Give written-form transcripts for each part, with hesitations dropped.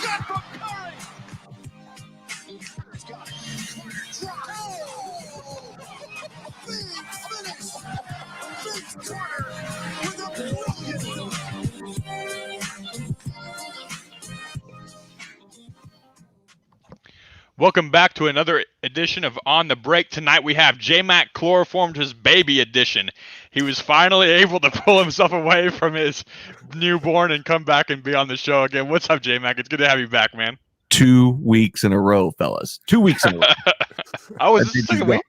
Shot from Curry. He's got it. Big finish. Big Carter with a brilliant dunk. Welcome back to another edition of On the Break. Tonight we have J-Mac chloroformed his baby edition. He was finally able to pull himself away from his newborn and come back and be on the show again. What's up, J-Mac? It's good to have you back, man. 2 weeks in a row, fellas. 2 weeks in a row. Oh, is this the second week?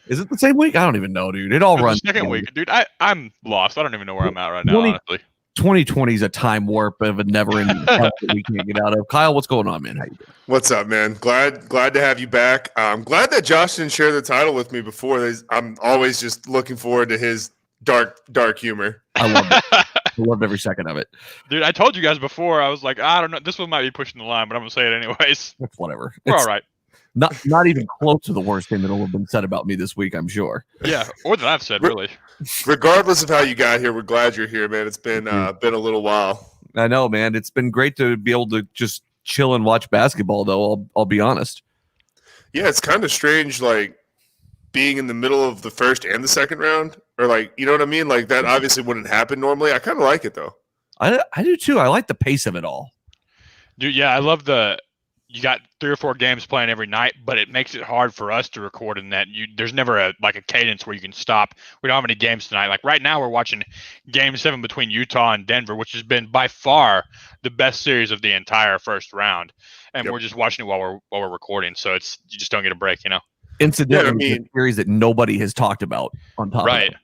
Is it the same week? I don't even know, dude. It all runs. Second week, dude. I'm lost. I don't even know where I'm at right now, honestly. 2020 is a time warp of a never-ending that we can't get out of. Kyle, what's going on, man? How you doing? What's up, man? Glad to have you back. I'm glad that Josh didn't share the title with me before. I'm always just looking forward to his dark humor. I love it. I loved every second of it. Dude, I told you guys before, I was like, I don't know. This one might be pushing the line, but I'm going to say it anyways. It's whatever. We're all right. Not even close to the worst thing that will have been said about me this week, I'm sure. Yeah, or that I've said, really. Regardless of how you got here, we're glad you're here, man. It's been a little while. I know, man. It's been great to be able to just chill and watch basketball, though. I'll be honest. Yeah, it's kind of strange, like being in the middle of the first and the second round, or like, you know what I mean? Like that obviously wouldn't happen normally. I kind of like it though. I do too. I like the pace of it all. Dude, yeah, I love you got 3 or 4 games playing every night, but it makes it hard for us to record in that there's never a cadence where you can stop. We don't have any games tonight. Like right now we're watching Game 7 between Utah and Denver, which has been by far the best series of the entire first round. And We're just watching it while we're recording. So you just don't get a break, you know? Incidentally, a series that nobody has talked about on top right.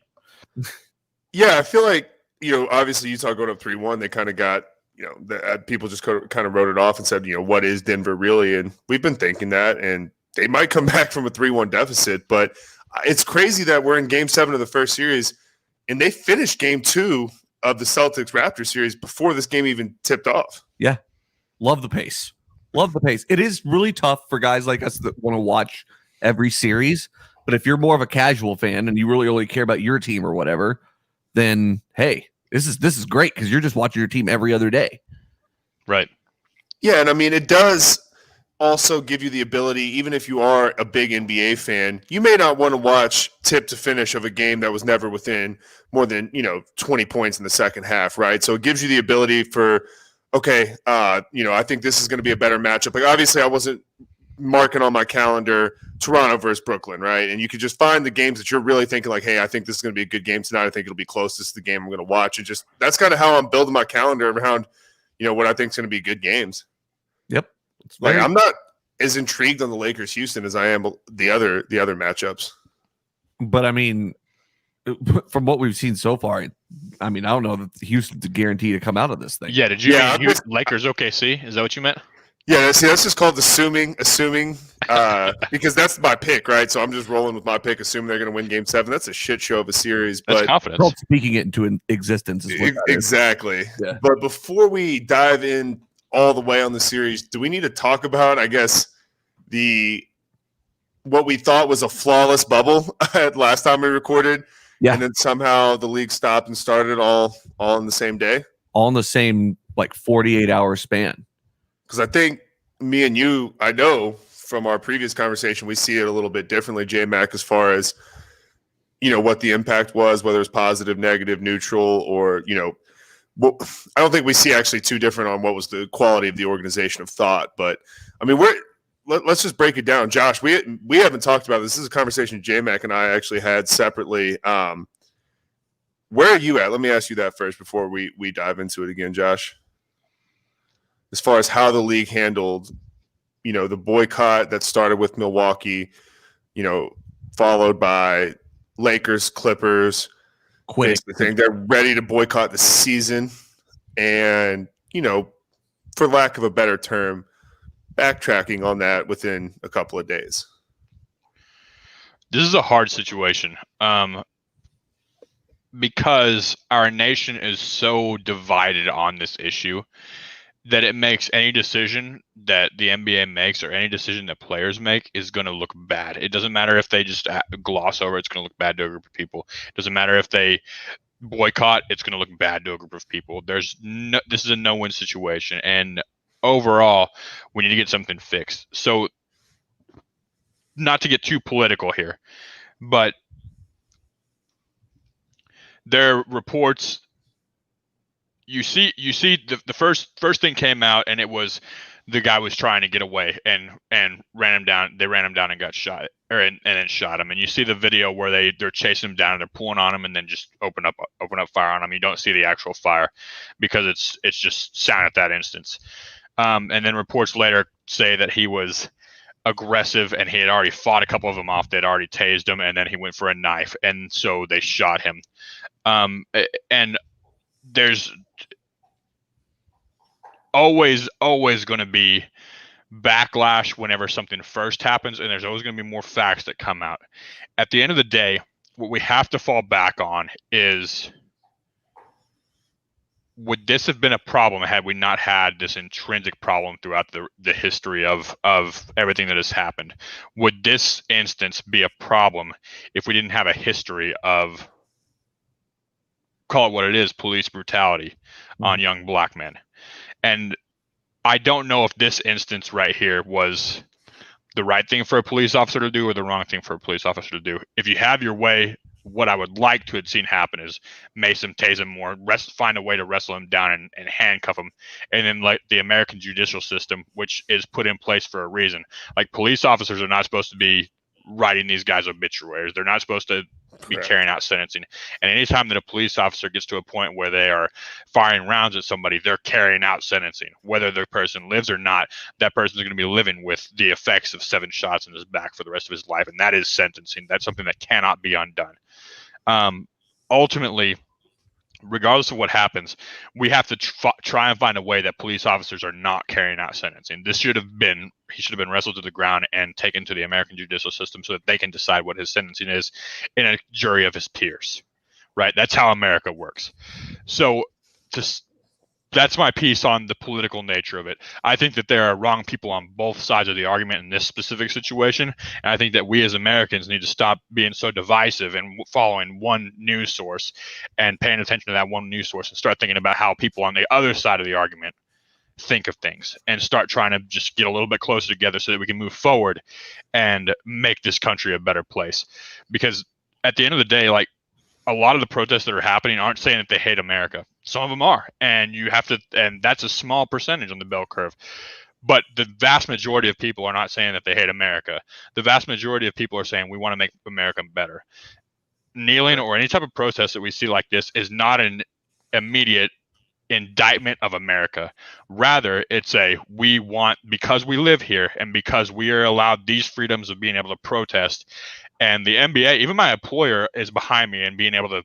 of it. Yeah, I feel like, obviously Utah going up 3-1, they kind of got, people just kind of wrote it off and said, what is Denver really? And we've been thinking that, and they might come back from a 3-1 deficit. But it's crazy that we're in Game 7 of the first series, and they finished Game 2 of the Celtics-Raptors series before this game even tipped off. Yeah. Love the pace. Love the pace. It is really tough for guys like us that want to watch every series. But if you're more of a casual fan and you really only care about your team or whatever, then, hey, this is great because you're just watching your team every other day. Right. Yeah, and I mean, it does also give you the ability, even if you are a big NBA fan, you may not want to watch tip to finish of a game that was never within more than, 20 points in the second half, right? So it gives you the ability for, okay, I think this is going to be a better matchup. Like, obviously, I wasn't marking on my calendar Toronto versus Brooklyn, right? And you could just find the games that you're really thinking like, hey, I think this is going to be a good game tonight. I think it'll be close. This is the game I'm going to watch. And just that's kind of how I'm building my calendar around, what I think is going to be good games. Yep. Like I'm not as intrigued on the Lakers Houston as I am the other matchups. But I mean, from what we've seen so far, I mean, I don't know that Houston's a guarantee to come out of this thing. Yeah. Did you mean Lakers OKC? Is that what you meant? Yeah, see, that's just called assuming, because that's my pick, right? So I'm just rolling with my pick, assuming they're going to win Game 7. That's a shit show of a series. That's but confidence. Speaking it into existence. Is what exactly. Yeah. But before we dive in all the way on the series, do we need to talk about, I guess, what we thought was a flawless bubble last time we recorded? Yeah. And then somehow the league stopped and started all on the same day? All in the same, 48-hour span. Because I think me and you, I know from our previous conversation, we see it a little bit differently, J-Mac, as far as, what the impact was, whether it's positive, negative, neutral, or, I don't think we see actually too different on what was the quality of the organization of thought. But, I mean, let's just break it down. Josh, we haven't talked about this. This is a conversation J-Mac and I actually had separately. Where are you at? Let me ask you that first before we dive into it again, Josh. As far as how the league handled, the boycott that started with Milwaukee, followed by Lakers, Clippers, quick. They're ready to boycott the season. And, for lack of a better term, backtracking on that within a couple of days. This is a hard situation because our nation is so divided on this issue that it makes any decision that the NBA makes or any decision that players make is going to look bad. It doesn't matter if they just gloss over, it's going to look bad to a group of people. It doesn't matter if they boycott, it's going to look bad to a group of people. This is a no-win situation. And overall, we need to get something fixed. So, not to get too political here, but there are reports. You see the first thing came out, and it was the guy was trying to get away and ran him down. They ran him down and got shot, and then shot him. And you see the video where they're chasing him down and they're pulling on him and then just open up fire on him. You don't see the actual fire because it's just sound at that instance. And then reports later say that he was aggressive and he had already fought a couple of them off. They'd already tased him, and then he went for a knife, and so they shot him. And there's always going to be backlash whenever something first happens, and there's always going to be more facts that come out. At the end of the day, what we have to fall back on is, would this have been a problem had we not had this intrinsic problem throughout the history of everything that has happened? Would this instance be a problem if we didn't have a history of, call it what it is, police brutality on young black men? And I don't know if this instance right here was the right thing for a police officer to do or the wrong thing for a police officer to do. If you have your way, what I would like to have seen happen is mace him, tase him more, find a way to wrestle him down and handcuff him. And then like the American judicial system, which is put in place for a reason. Like, police officers are not supposed to be writing these guys obituaries. They're not supposed to be carrying out sentencing. And anytime that a police officer gets to a point where they are firing rounds at somebody, they're carrying out sentencing. Whether the person lives or not, that person is going to be living with the effects of 7 shots in his back for the rest of his life. And that is sentencing. That's something that cannot be undone. Ultimately, regardless of what happens, we have to try and find a way that police officers are not carrying out sentencing. He should have been wrestled to the ground and taken to the American judicial system so that they can decide what his sentencing is in a jury of his peers, right? That's how America works. So that's my piece on the political nature of it. I think that there are wrong people on both sides of the argument in this specific situation. And I think that we as Americans need to stop being so divisive and following one news source and paying attention to that one news source and start thinking about how people on the other side of the argument think of things, and start trying to just get a little bit closer together so that we can move forward and make this country a better place. Because at the end of the day, like, a lot of the protests that are happening aren't saying that they hate America. Some of them are, and that's a small percentage on the bell curve. But the vast majority of people are not saying that they hate America. The vast majority of people are saying we want to make America better. Kneeling or any type of protest that we see like this is not an immediate indictment of America. Rather, it's we want, because we live here and because we are allowed these freedoms of being able to protest. And the NBA, even my employer, is behind me and being able to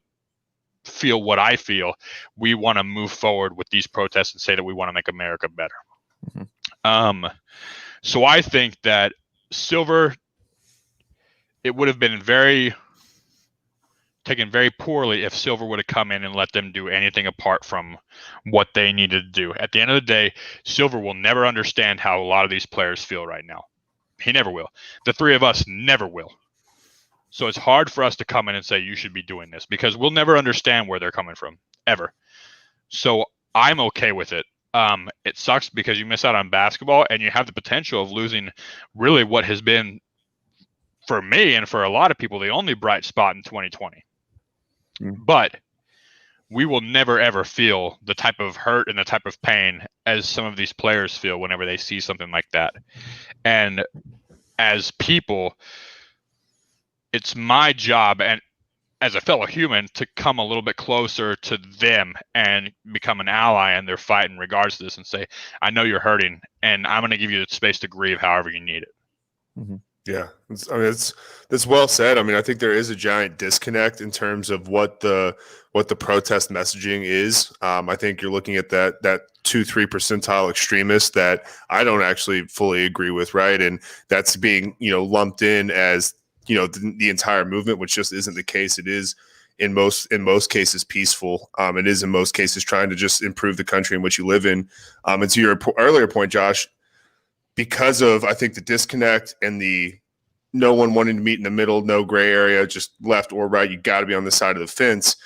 feel what I feel. We want to move forward with these protests and say that we want to make America better. Mm-hmm. So I think that Silver, it would have been taken very poorly if Silver would have come in and let them do anything apart from what they needed to do. At the end of the day, Silver will never understand how a lot of these players feel right now. He never will. The three of us never will. So it's hard for us to come in and say, you should be doing this, because we'll never understand where they're coming from, ever. So I'm okay with it. It sucks because you miss out on basketball and you have the potential of losing really what has been, for me and for a lot of people, the only bright spot in 2020. But we will never, ever feel the type of hurt and the type of pain as some of these players feel whenever they see something like that. And as people, it's my job, and as a fellow human, to come a little bit closer to them and become an ally in their fight in regards to this and say, I know you're hurting, and I'm going to give you the space to grieve however you need it. Mm-hmm. Yeah, that's well said. I mean, I think there is a giant disconnect in terms of what the protest messaging is. I think you're looking at that 2-3 percentile extremist that I don't actually fully agree with, right? And that's being lumped in as the entire movement, which just isn't the case. It is in most cases peaceful. It is in most cases trying to just improve the country in which you live in. And to your earlier point, Josh, because of, I think, the disconnect and the no one wanting to meet in the middle, no gray area, just left or right, you got to be on the side of the fence.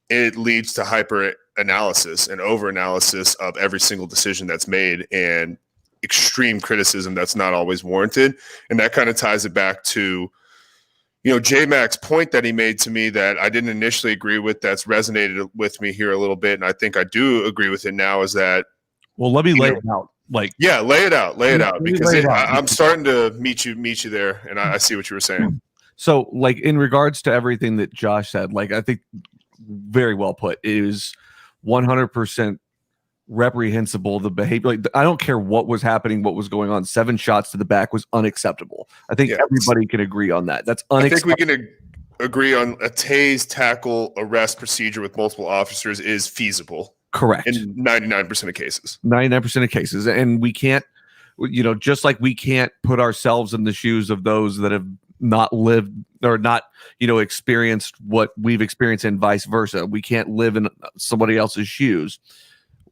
it leads to hyper analysis and over analysis of every single decision that's made and extreme criticism that's not always warranted. And that kind of ties it back to, J-Mac's point that he made to me that I didn't initially agree with, that's resonated with me here a little bit. And I think I do agree with it now, is that, well, let me lay it out. lay it out, because I'm starting to meet you there. And I see what you were saying. So like in regards to everything that Josh said, like I think very well put. It is 100% reprehensible, the behavior. Like, I don't care what was happening, what was going on. 7 shots to the back was unacceptable. I think everybody can agree on that. That's unacceptable. I think we can agree on a tase, tackle, arrest procedure with multiple officers is feasible. Correct. In 99% of cases. 99% of cases. And we can't, just like we can't put ourselves in the shoes of those that have not lived or not, experienced what we've experienced, and vice versa. We can't live in somebody else's shoes.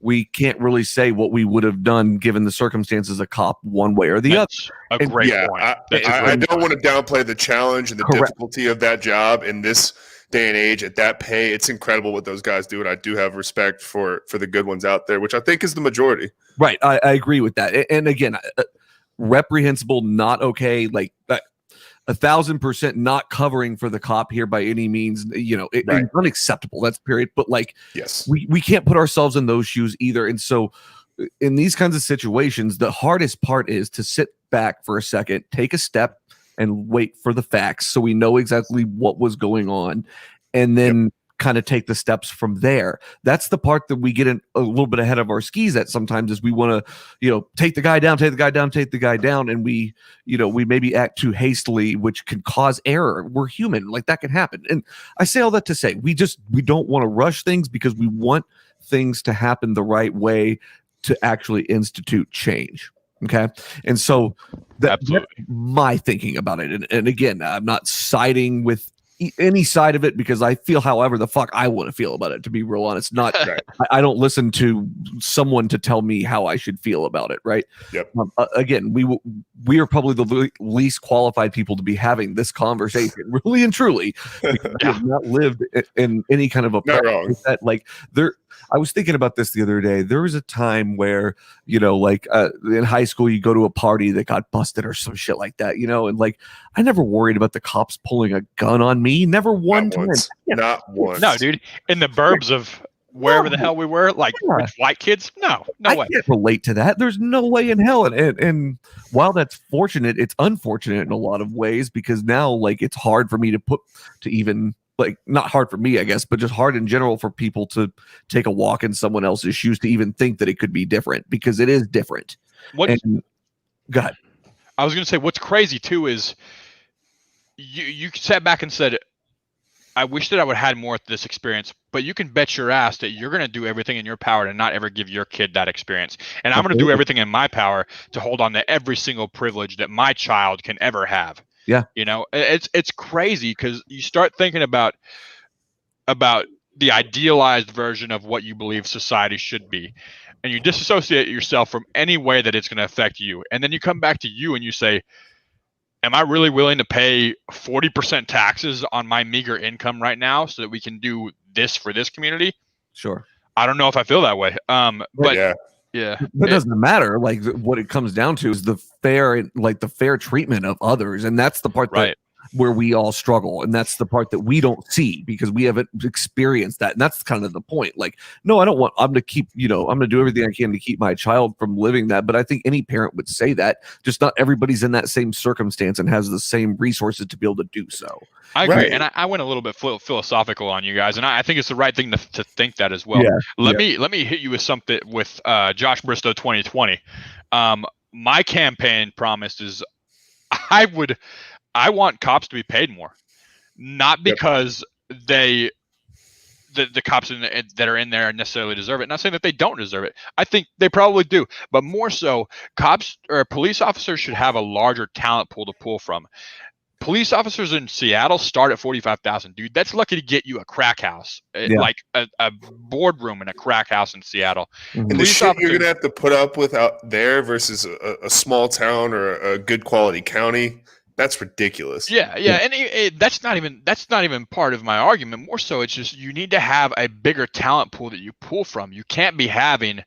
We can't really say what we would have done given the circumstances of a cop one way or the other. A great point. I don't want to downplay the challenge and the difficulty of that job in this day and age at that pay. It's incredible what those guys do, and I do have respect for the good ones out there, which I think is the majority. Right. I agree with that. And again, reprehensible, not okay. Like 1,000% not covering for the cop here by any means. It's unacceptable. That's period. But yes, we can't put ourselves in those shoes either. And so in these kinds of situations, the hardest part is to sit back for a second, take a step, and wait for the facts so we know exactly what was going on, and then kind of take the steps from there. That's the part that we get in a little bit ahead of our skis at sometimes, is we want to, take the guy down, and we maybe act too hastily, which can cause error. We're human, like that can happen. And I say all that to say, we don't want to rush things because we want things to happen the right way to actually institute change. Okay. And so that's my thinking about it. And again, I'm not siding with any side of it because I feel however the fuck I want to feel about it, to be real honest. Not I don't listen to someone to tell me how I should feel about it. Right. Yep. Again, we are probably the least qualified people to be having this conversation, really and truly. We have not lived in any kind of a that, I was thinking about this the other day. There was a time where, in high school, you go to a party that got busted or some shit like that, and I never worried about the cops pulling a gun on me. Never one time. Not once. No, dude. In the burbs of wherever the hell we were, with white kids, no way. I can't relate to that. There's no way in hell. And while that's fortunate, it's unfortunate in a lot of ways, because now, it's hard for me to even not hard for me, I guess, but just hard in general for people to take a walk in someone else's shoes to even think that it could be different, because it is different. Go ahead. I was going to say, what's crazy too is you sat back and said, I wish that I would have had more of this experience, but you can bet your ass that you're going to do everything in your power to not ever give your kid that experience. And I'm going to do everything in my power to hold on to every single privilege that my child can ever have. Yeah. It's crazy because you start thinking about the idealized version of what you believe society should be, and you disassociate yourself from any way that it's going to affect you. And then you come back to you and you say, am I really willing to pay 40% taxes on my meager income right now so that we can do this for this community? Sure. I don't know if I feel that way. But yeah, it doesn't matter. What it comes down to is the fair treatment of others, and that's the part that where we all struggle, and that's the part that we don't see because we haven't experienced that. And that's kind of the point. No, I don't want. I'm going to do everything I can to keep my child from living that. But I think any parent would say that. Just not everybody's in that same circumstance and has the same resources to be able to do so. I agree, and I went a little bit philosophical on you guys, and I think it's the right thing to think that as well. Let me hit you with something with Josh Bristow 2020. My campaign promise is I want cops to be paid more, not because the cops that are in there necessarily deserve it. Not saying that they don't deserve it. I think they probably do, but more so, cops or police officers should have a larger talent pool to pull from. Police officers in Seattle start at $45,000, dude. That's lucky to get you a crack house, like a boardroom in a crack house in Seattle. And the shit you're gonna have to put up with out there versus a small town or a good quality county. That's ridiculous. Yeah, and that's not even part of my argument. More so, it's just you need to have a bigger talent pool that you pull from. You can't be having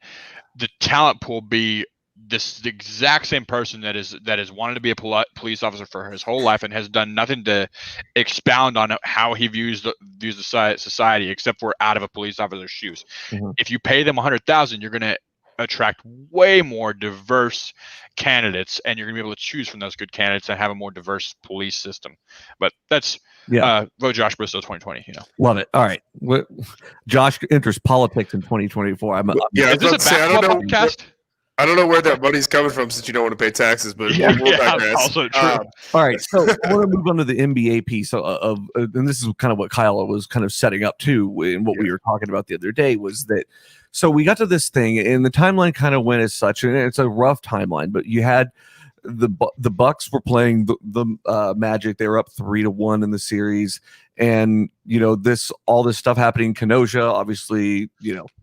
the talent pool be the exact same person that has wanted to be a police officer for his whole life and has done nothing to expound on how he views the society, except for out of a police officer's shoes. Mhm. If you pay them $100,000, you're going to attract way more diverse candidates, and you're going to be able to choose from those good candidates and have a more diverse police system. But that's vote Josh Bristow 2020. Love it. All right, Josh enters politics in 2024. Is this a basketball podcast? I don't know where that money's coming from since you don't want to pay taxes, but we'll digress. Also true. All right, so I want to move on to the NBA piece of and this is kind of what Kyle was kind of setting up too, and what we were talking about the other day was that. So we got to this thing, and the timeline kind of went as such, and it's a rough timeline. But you had the Bucks were playing the Magic; they were up 3-1 in the series, and all this stuff happening in Kenosha, obviously,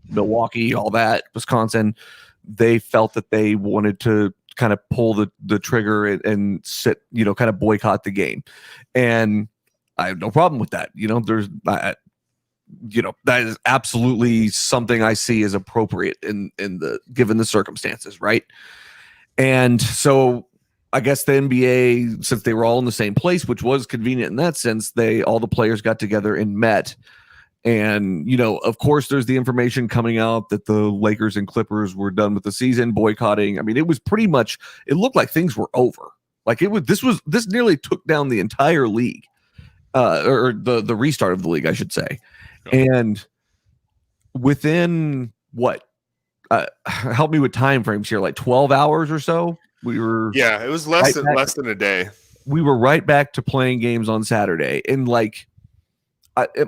Milwaukee, all that, Wisconsin. They felt that they wanted to kind of pull the trigger and sit, kind of boycott the game, and I have no problem with that. That is absolutely something I see as appropriate in the given the circumstances, right? And so I guess the NBA, since they were all in the same place, which was convenient in that sense, all the players got together and met. And, of course, there's the information coming out that the Lakers and Clippers were done with the season, boycotting. I mean, it was pretty much, it looked like things were over. Like this nearly took down the entire league, or the restart of the league, I should say. And within help me with time frames here, like 12 hours or so, we were. Yeah, it was less than a day. We were right back to playing games on Saturday. And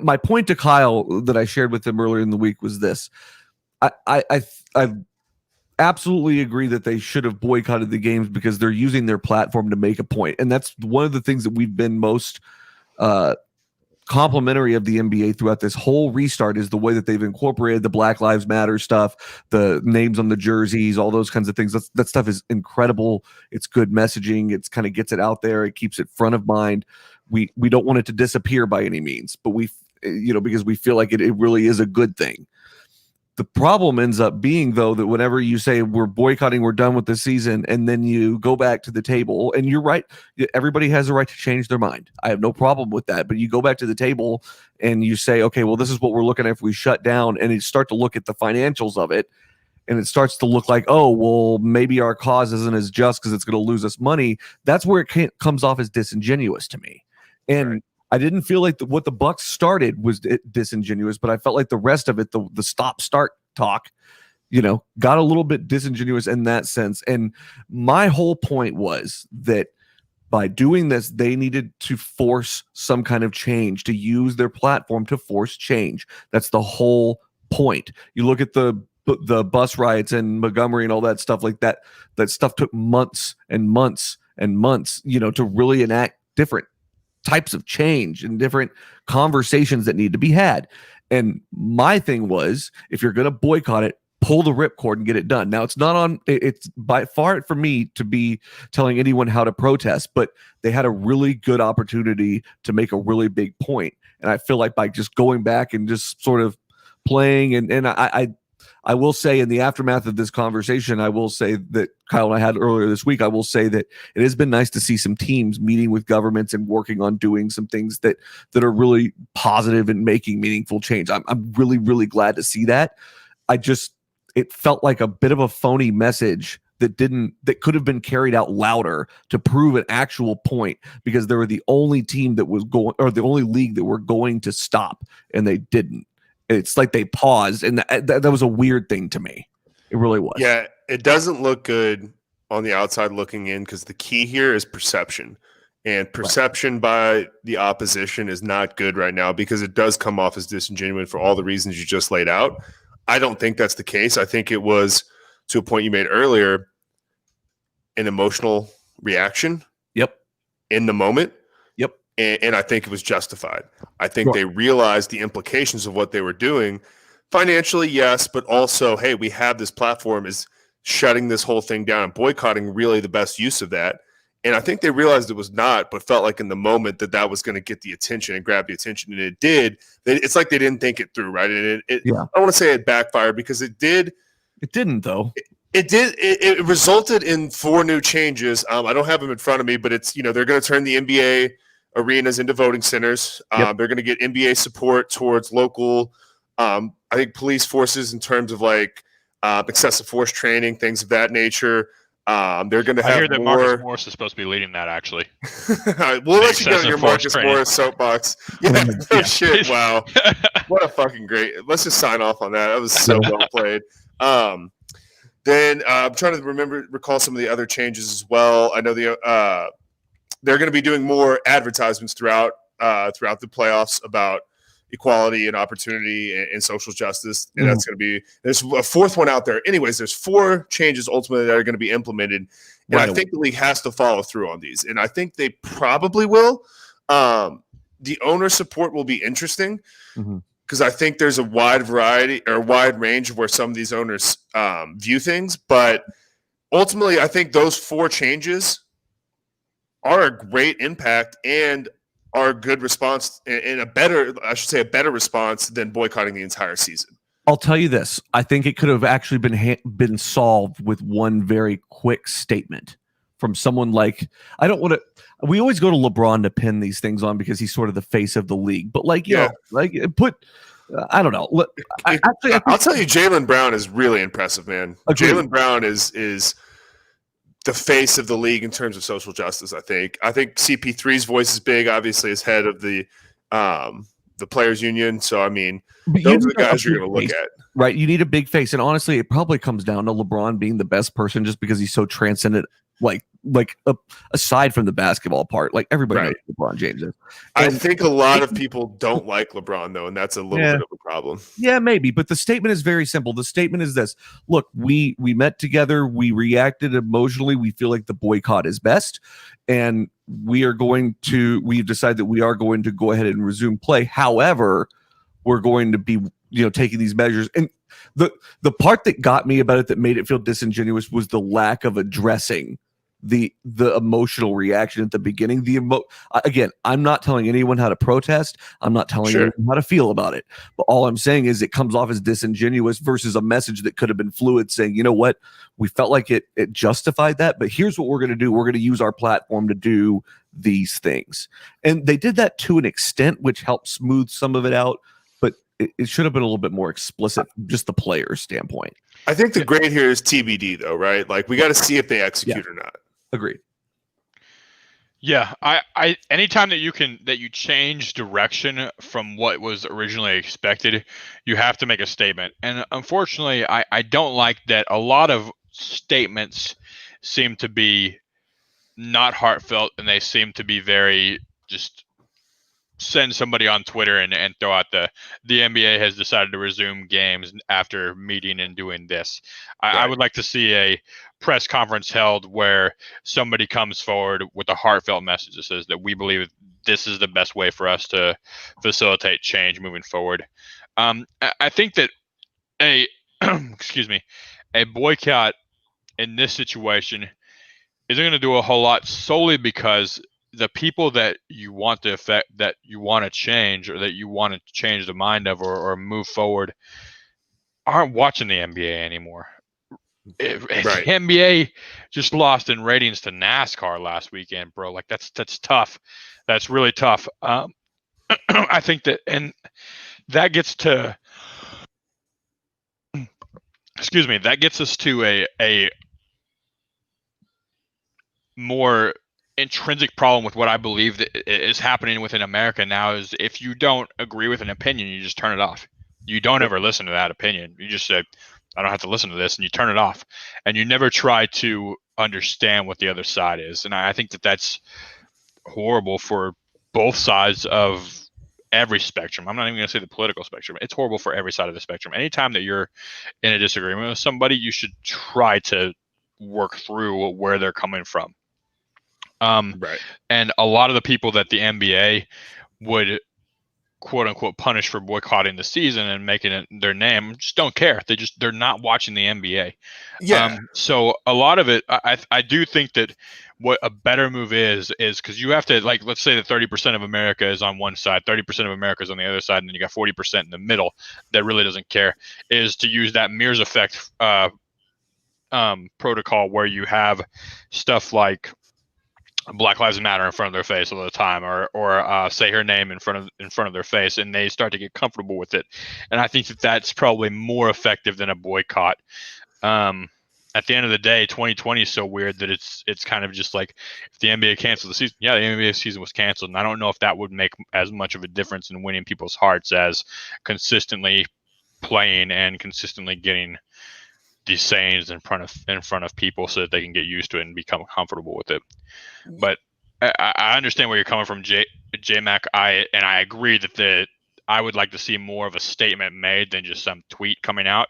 my point to Kyle that I shared with him earlier in the week was this. I absolutely agree that they should have boycotted the games because they're using their platform to make a point. And that's one of the things that we've been most complimentary of the NBA throughout this whole restart is the way that they've incorporated the Black Lives Matter stuff, the names on the jerseys, all those kinds of things. That stuff is incredible. It's good messaging. It's kind of gets it out there. It keeps it front of mind. We don't want it to disappear by any means, but because we feel like it really is a good thing. The problem ends up being, though, that whenever you say we're boycotting, we're done with the season, and then you go back to the table, and you're right, everybody has a right to change their mind. I have no problem with that. But you go back to the table and you say, okay, well, this is what we're looking at if we shut down, and you start to look at the financials of it, and it starts to look like, oh, well, maybe our cause isn't as just because it's going to lose us money. That's where it comes off as disingenuous to me. And right. I didn't feel like what the Bucks started was disingenuous, but I felt like the rest of it, the stop-start talk, got a little bit disingenuous in that sense. And my whole point was that by doing this, they needed to force some kind of change, to use their platform to force change. That's the whole point. You look at the bus riots in Montgomery and all that stuff like that. That stuff took months and months and months, to really enact different types of change and different conversations that need to be had. And my thing was, if you're going to boycott it, pull the ripcord and get it done. Now, it's by far from me to be telling anyone how to protest, but they had a really good opportunity to make a really big point. And I feel like by just going back and just sort of playing, and I will say, in the aftermath of this conversation, I will say that Kyle and I had earlier this week, I will say that it has been nice to see some teams meeting with governments and working on doing some things that are really positive and making meaningful change. I'm really, really glad to see that. It felt like a bit of a phony message that could have been carried out louder to prove an actual point, because they were the only team that was going, or the only league that were going to stop, and they didn't. It's like they paused, and that was a weird thing to me. It really was. Yeah, it doesn't look good on the outside looking in, because the key here is perception. And perception by the opposition is not good right now, because it does come off as disingenuous for all the reasons you just laid out. I don't think that's the case. I think it was, to a point you made earlier, an emotional reaction. Yep. In the moment. Yep. And I think it was justified. I think they realized the implications of what they were doing financially, yes, but also, hey, we have this platform, is shutting this whole thing down and boycotting really the best use of that. And I think they realized it was not, but felt like in the moment that was going to get the attention and grab the attention, and it did. It's like they didn't think it through, right? And I don't want to say it backfired because it did. It didn't, though. It did. It resulted in 4 new changes. I don't have them in front of me, but it's they're going to turn the NBA arenas into voting centers. They're going to get NBA support towards local, I think, police forces in terms of like excessive force training, things of that nature. They're going to have I hear that more. Marcus Morris is supposed to be leading that, actually. We'll let you go to your Marcus Morris soapbox. Yeah, no shit. Wow. What a fucking great. Let's just sign off on that. That was so well played. Then I'm trying to recall some of the other changes as well. I know they're going to be doing more advertisements throughout the playoffs about equality and opportunity and social justice, and that's going to be. There's a 4th one out there. Anyways, there's 4 changes ultimately that are going to be implemented, and I think the league has to follow through on these, and I think they probably will. The owner support will be interesting because I think there's a wide range of where some of these owners view things, but ultimately, I think those 4 changes are a great impact and are a good response and a better response than boycotting the entire season. I'll tell you this. I think it could have actually been solved with one very quick statement from someone like, I don't want to, we always go to LeBron to pin these things on because he's sort of the face of the league, but like, you know, like put, I don't know. I'll tell you, Jaylen Brown is really impressive, man. Jaylen Brown is the face of the league in terms of social justice. I think CP3's voice is big, obviously, as head of the players union. So, I mean, those are the guys you're going to look at. Right. You need a big face. And honestly, it probably comes down to LeBron being the best person just because he's so transcendent, aside from the basketball part. Like, everybody knows LeBron James is. I think a lot of people don't like LeBron, though, and that's a little bit of a problem. Yeah, maybe. But the statement is very simple. The statement is this. Look, we met together. We reacted emotionally. We feel like the boycott is best. And we've decided that we are going to go ahead and resume play. However, we're going to be taking these measures. And the part that got me about it, that made it feel disingenuous, was the lack of addressing the emotional reaction at the beginning. Again, I'm not telling anyone how to protest. I'm not telling anyone how to feel about it. But all I'm saying is it comes off as disingenuous versus a message that could have been fluid, saying, you know what, we felt like it justified that, but here's what we're going to do. We're going to use our platform to do these things. And they did that to an extent, which helped smooth some of it out. But it should have been a little bit more explicit from just the player's standpoint. I think the grade here is TBD, though, right? Like, we got to see if they execute or not. Agreed. Yeah, I anytime that you change direction from what was originally expected, you have to make a statement. And unfortunately, I don't like that a lot of statements seem to be not heartfelt, and they seem to be very just send somebody on Twitter and throw out the NBA has decided to resume games after meeting and doing this. I would like to see a press conference held where somebody comes forward with a heartfelt message that says that we believe this is the best way for us to facilitate change moving forward. I think that a boycott in this situation isn't going to do a whole lot, solely because the people that you want to affect, that you want to change, or that you want to change the mind of or move forward, aren't watching the NBA anymore. The NBA just lost in ratings to NASCAR last weekend, bro. Like, that's tough. That's really tough. I think that, and that gets to, that gets us to a more intrinsic problem with what I believe that is happening within America now. Is if you don't agree with an opinion, you just turn it off. You don't ever listen to that opinion. You just say, I don't have to listen to this, and you turn it off, and you never try to understand what the other side is. And I think that that's horrible for both sides of every spectrum. I'm not even going to say the political spectrum. It's horrible for every side of the spectrum. Anytime that you're in a disagreement with somebody, you should try to work through where they're coming from. And a lot of the people that the NBA would quote unquote punished for boycotting the season and making it their name. Just don't care. They're not watching the NBA. Yeah. So a lot of it, I do think that what a better move is because you have to, like, let's say that 30% of America is on one side, 30% of America is on the other side, and then you got 40% in the middle that really doesn't care, is to use that mirrors effect protocol where you have stuff like Black Lives Matter in front of their face all the time, or say her name in front of their face, and they start to get comfortable with it. And I think that that's probably more effective than a boycott. At the end of the day, 2020 is so weird that it's kind of just like, if the NBA canceled the season, yeah, the NBA season was canceled, and I don't know if that would make as much of a difference in winning people's hearts as consistently playing and consistently getting these sayings in front of people so that they can get used to it and become comfortable with it. But I understand where you're coming from, J-Mac. I agree that I would like to see more of a statement made than just some tweet coming out.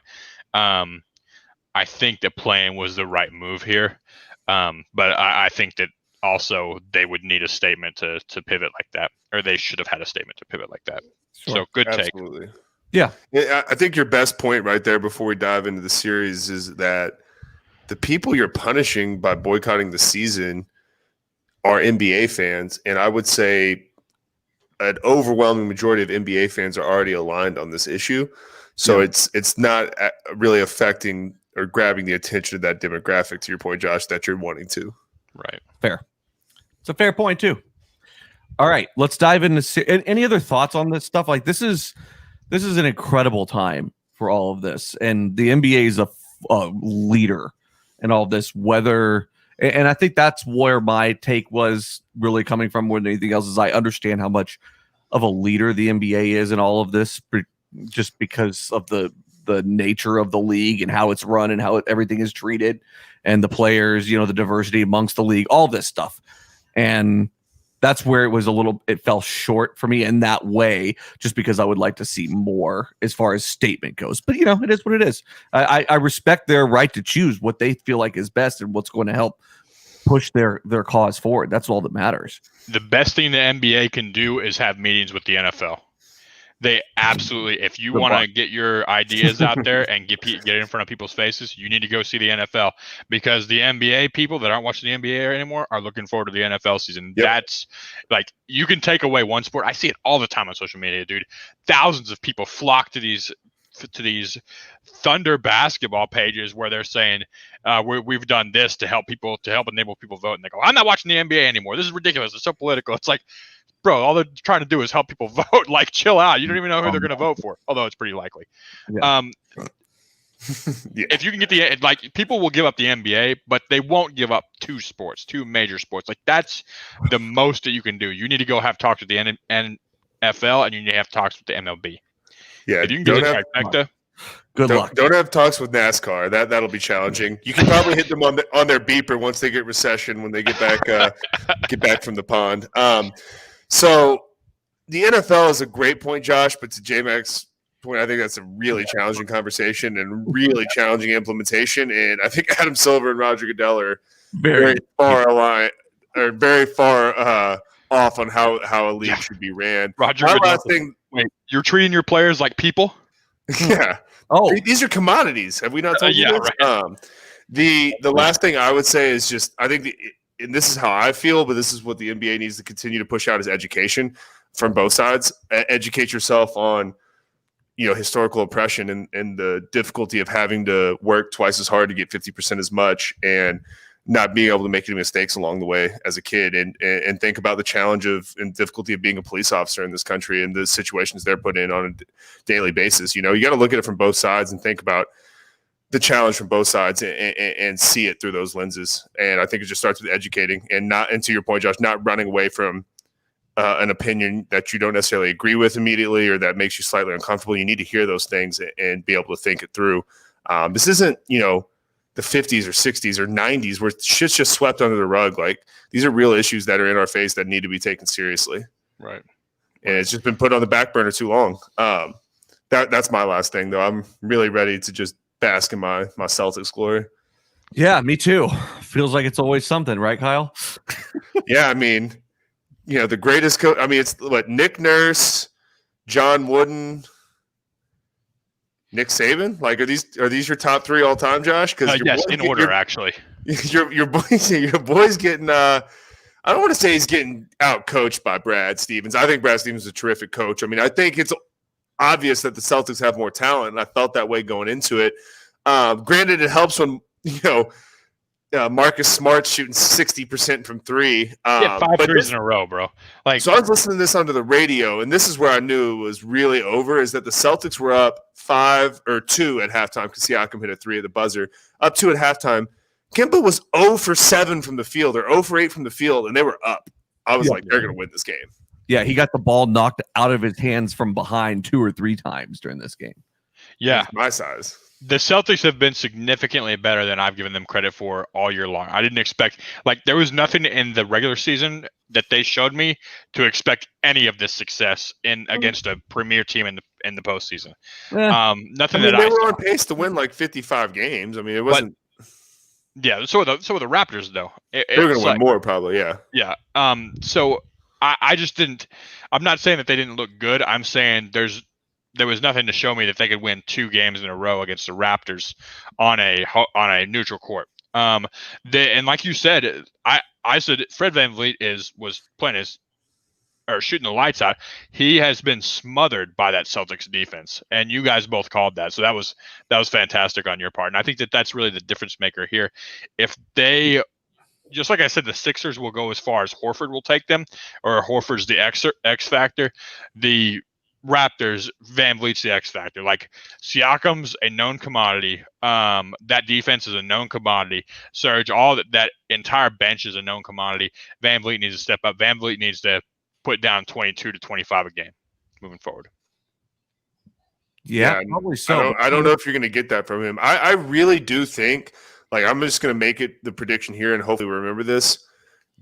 I think that playing was the right move here. But I think that also they would need a statement to pivot like that, or they should have had a statement to pivot like that. Sure. So good take. Absolutely. Yeah. I think your best point right there before we dive into the series is that the people you're punishing by boycotting the season are NBA fans. And I would say an overwhelming majority of NBA fans are already aligned on this issue. So it's not really affecting or grabbing the attention of that demographic, to your point, Josh, that you're wanting to. Right. Fair. It's a fair point too. All right, let's dive into any other thoughts on this stuff. Like, this is an incredible time for all of this, and the NBA is a leader in all of this. And I think that's where my take was really coming from more than anything else, is I understand how much of a leader the NBA is in all of this, just because of the nature of the league and how it's run and how everything is treated, and the players, the diversity amongst the league, all this stuff. And that's where it fell short for me in that way, just because I would like to see more as far as statement goes. But, it is what it is. I respect their right to choose what they feel like is best and what's going to help push their cause forward. That's all that matters. The best thing the NBA can do is have meetings with the NFL. They absolutely, if you want to get your ideas out there and get it in front of people's faces, you need to go see the NFL, because the NBA people that aren't watching the NBA anymore are looking forward to the NFL season. Yep. That's like, you can take away one sport. I see it all the time on social media, dude. Thousands of people flock to these Thunder basketball pages where they're saying we've done this to help enable people vote, and they go, I'm not watching the NBA anymore. This is ridiculous. It's so political. It's like, bro, all they're trying to do is help people vote. Like, chill out. You don't even know who they're going to vote for, although it's pretty likely. Yeah. If you can get people will give up the NBA, but they won't give up two major sports. Like, that's the most that you can do. You need to go have talks with the NFL, and you need to have talks with the MLB. Yeah, if you can get a trifecta. Good luck. Don't have talks with NASCAR. That'll be challenging. You can probably hit them on their beeper once they get recession, when they get back from the pond. So the NFL is a great point, Josh, but to J-Mac's point, I think that's a really challenging conversation and really challenging implementation. And I think Adam Silver and Roger Goodell are very far aligned, or very far off on how a league should be ran. Roger Goodell, wait, you're treating your players like people? Yeah. Oh, these are commodities. Have we not told you this? Right. The last thing I would say is just, I think and this is how I feel, but this is what the NBA needs to continue to push out, is education from both sides. Educate yourself on, historical oppression and the difficulty of having to work twice as hard to get 50% as much, and not being able to make any mistakes along the way as a kid, and think about the challenge and difficulty of being a police officer in this country and the situations they're put in on a daily basis. You got to look at it from both sides and think about the challenge from both sides and see it through those lenses. And I think it just starts with educating, and to your point, Josh, not running away from an opinion that you don't necessarily agree with immediately, or that makes you slightly uncomfortable. You need to hear those things and be able to think it through. This isn't, the 50s or 60s or 90s where shit's just swept under the rug. Like, these are real issues that are in our face that need to be taken seriously. Right. And it's just been put on the back burner too long. That's my last thing, though. I'm really ready to just bask in my Celtics glory. Yeah, me too. Feels like it's always something, right, Kyle? Yeah, I mean, the greatest coach. I mean, it's what, Nick Nurse, John Wooden, Nick Saban? Like, are these your top 3 all time, Josh? Because yes, in order, actually. Your boy's getting. I don't want to say he's getting out coached by Brad Stevens. I think Brad Stevens is a terrific coach. I mean, I think it's obvious that the Celtics have more talent, and I felt that way going into it. Granted, it helps when Marcus Smart's shooting 60% from 3. Yeah, 5 threes in a row, bro. Like, so I was listening to this on the radio, and this is where I knew it was really over, is that the Celtics were up 5 or 2 at halftime because Siakam hit a 3 at the buzzer. Up 2 at halftime. Kemba was 0 for 7 from the field, or 0 for 8 from the field, and they were up. I was like, they're going to win this game. Yeah, he got the ball knocked out of his hands from behind 2 or 3 times during this game. Yeah. My size. The Celtics have been significantly better than I've given them credit for all year long. I didn't expect, there was nothing in the regular season that they showed me to expect any of this success against a premier team in the postseason. Nothing they that were on pace to win 55 games. I mean, it wasn't. Yeah, so were the Raptors though. They were going to win more probably. Yeah. Yeah. So I just didn't. I'm not saying that they didn't look good. I'm saying there was nothing to show me that they could win 2 games in a row against the Raptors on a neutral court. And like you said, I said Fred VanVleet was playing shooting the lights out. He has been smothered by that Celtics defense, and you guys both called that. So that was fantastic on your part, and I think that's really the difference maker here. If they, just like I said, the Sixers will go as far as Horford will take them, or Horford's the X factor. The Raptors, VanVleet's the X factor. Like, Siakam's a known commodity. That defense is a known commodity. Serge, all that entire bench is a known commodity. VanVleet needs to step up. VanVleet needs to put down 22 to 25 a game moving forward. Yeah, probably so. I don't know if you're going to get that from him. I really do think, I'm just going to make it the prediction here, and hopefully we remember this.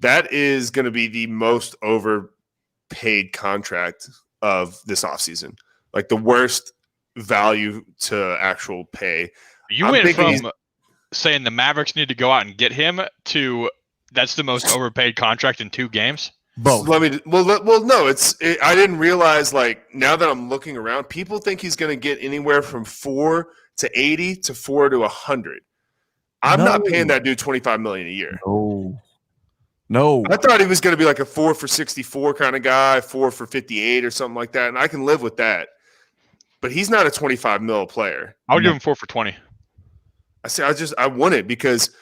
That is going to be the most overpaid contract of this offseason. The worst value to actual pay. You went from saying the Mavericks need to go out and get him to that's the most overpaid contract in 2 games. Both. No, I didn't realize, now that I'm looking around, people think he's going to get anywhere from 4 to 80 to 4 to 100. I'm not paying that dude $25 million a year. No. I thought he was going to be a 4 for 64 kind of guy, 4 for 58 or something like that, and I can live with that. But he's not a 25 mil player. I would give him 4 for 20. I want it because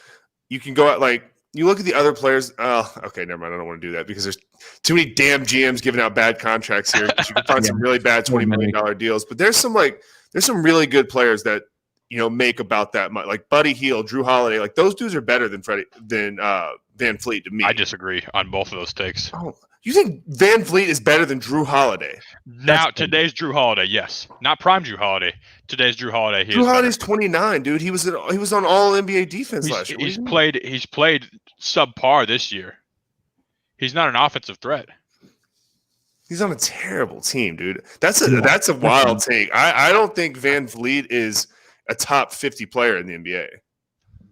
you can go out you look at the other players. Oh, okay, never mind. I don't want to do that because there's too many damn GMs giving out bad contracts here. You can find some really bad $20 million deals, but there's some really good players that make about that much. Like Buddy Hield, Drew Holiday, those dudes are better than VanVleet to me. I disagree on both of those takes. Oh, you think VanVleet is better than Drew Holiday? Now, today's Drew Holiday, yes, not prime Drew Holiday. Today's Drew Holiday. Drew Holiday's 29, dude. He was on All NBA defense last year. He's played subpar this year. He's not an offensive threat. He's on a terrible team, dude. That's a wild take. I don't think VanVleet is a top 50 player in the NBA.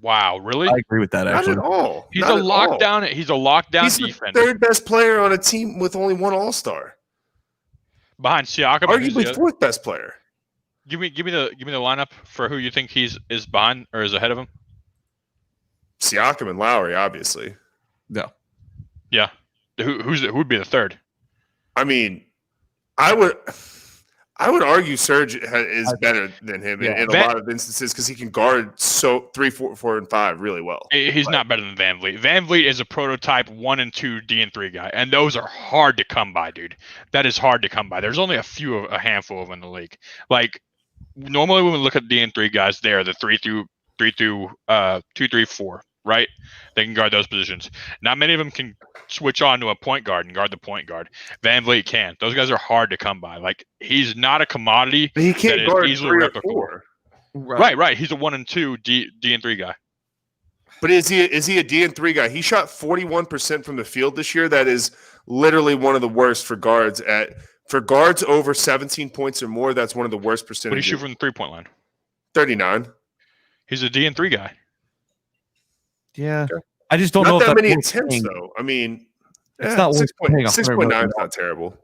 Wow, really? I agree with that. Actually, not at all. He's a lockdown defender. He's the 3rd best player on a team with only 1 All-Star. Behind Siakam, arguably 4th best player. Give me the lineup for who you think is behind or is ahead of him. Siakam and Lowry, obviously. No. Yeah. Who would be the 3rd? I mean, I would argue Serge is better than him in a lot of instances because he can guard 3, 4, and 5 really well. He's not better than VanVleet. VanVleet is a prototype 1 and 2 D and 3 guy, and those are hard to come by, dude. That is hard to come by. There's only a handful of them in the league. Normally when we look at D and 3 guys, they're the 3 through 2, 3, 4. Right? They can guard those positions. Not many of them can switch on to a point guard and guard the point guard. VanVleet can. Those guys are hard to come by. He's not a commodity. But he can't guard easily 3 or replicable. 4. Right. He's a 1 and 2 D and 3 guy. But is he a D and 3 guy? He shot 41% from the field this year. That is literally one of the worst for guards. For guards over 17 points or more, that's one of the worst percentages. What do you shoot from the 3-point line? 39. He's a D and 3 guy. Yeah, I just don't know if that many attempts though. I mean, it's not 6.9 is not terrible.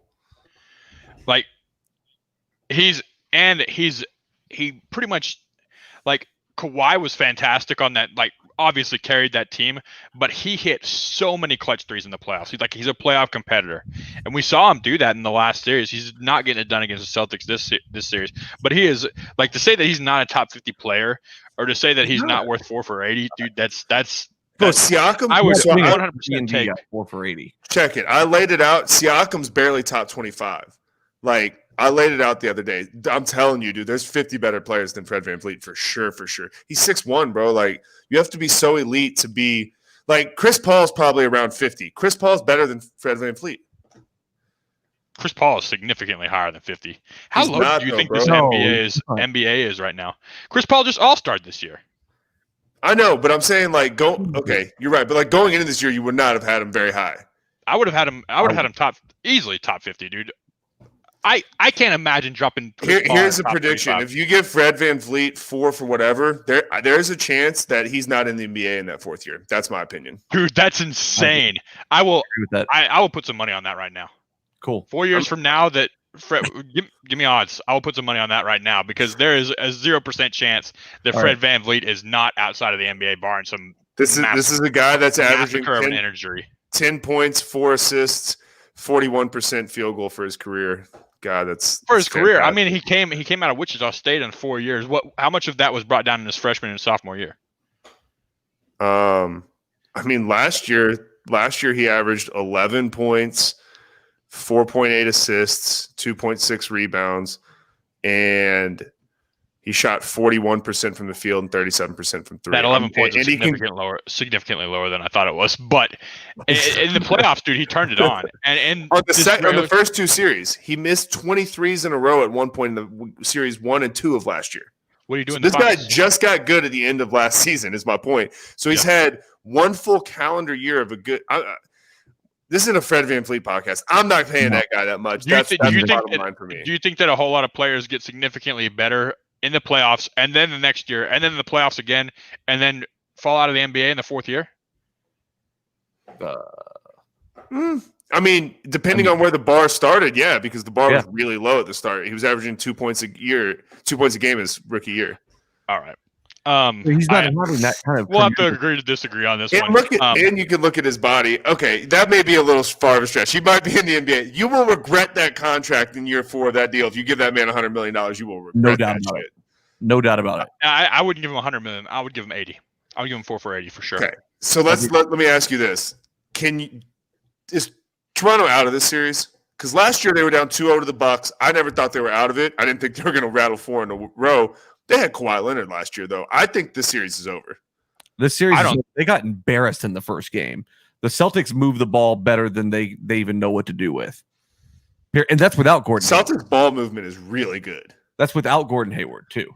He pretty much, like, Kawhi was fantastic on that, like, obviously carried that team, but he hit so many clutch threes in the playoffs. He's a playoff competitor, and we saw him do that in the last series. He's not getting it done against the Celtics this series, but he is, like, to say that he's not a top 50 player, or to say that he's not worth 4 for 80, dude. That's Bro, Siakam. I would so 100% take 4 for 80. Check it. I laid it out. Siakam's barely top 25. Like, I laid it out the other day. I'm telling you, dude, there's 50 better players than Fred VanVleet for sure, for sure. He's 6'1", bro. Like, you have to be so elite to be – like, Chris Paul's probably around 50. Chris Paul's better than Fred VanVleet. Chris Paul is significantly higher than 50. How He's low not, do you though, think bro. this No, NBA is right now? Chris Paul just all-starred this year. I know, but I'm saying, like, okay, you're right. But, like, going into this year, you would not have had him very high. I would have had him easily top 50, dude. I can't imagine dropping. Here's a prediction: 25. If you give Fred VanVleet 4 for whatever, there's a chance that he's not in the NBA in that 4th year. That's my opinion, dude. That's insane. I will agree with that. I will put some money on that right now. Cool. 4 years from now, that Fred, give me odds. I will put some money on that right now, because there is a 0% chance that Fred VanVleet is not outside of the NBA, barring some. This is a guy that's averaging 10 points, 4 assists, 41% field goal for his career. God, that's for his career. fantastic. I mean, he came out of Wichita State in 4 years. How much of that was brought down in his freshman and sophomore year? I mean, last year he averaged 11 points, 4.8 assists, 2.6 rebounds, and he shot 41% from the field and 37% from 3. That 11 points is significantly lower than I thought it was. But in the playoffs, dude, he turned it on. And on the first 2 series, he missed 23s in a row at one point in the series 1 and 2 of last year. What are you doing? So this guy just got good at the end of last season, is my point. So he's had one full calendar year of a good. This isn't a Fred VanVleet podcast. I'm not paying that guy that much. That's the bottom line for me. Do you think that a whole lot of players get significantly better in the playoffs, and then the next year, and then the playoffs again, and then fall out of the NBA in the 4th year? I mean, depending on where the bar started, yeah, because the bar was really low at the start. He was averaging 2 points a game his rookie year. All right. He's not having that kind of. We'll have to agree to disagree on this one. And you can look at his body. Okay, that may be a little far of a stretch. He might be in the NBA. You will regret that contract in year 4 of that deal. If you give that man $100 million, you will regret that shit. No doubt about it. I wouldn't give him $100 million. I would give him 80. I would give him 4 for 80 for sure. Okay, so let me ask you this: is Toronto out of this series? Because last year they were down 2-0 to the Bucks. I never thought they were out of it. I didn't think they were going to rattle 4 in a row. They had Kawhi Leonard last year, though. I think this series is over. This series, they got embarrassed in the first game. The Celtics move the ball better than they even know what to do with. And that's without Gordon. Celtics ball movement is really good. That's without Gordon Hayward, too.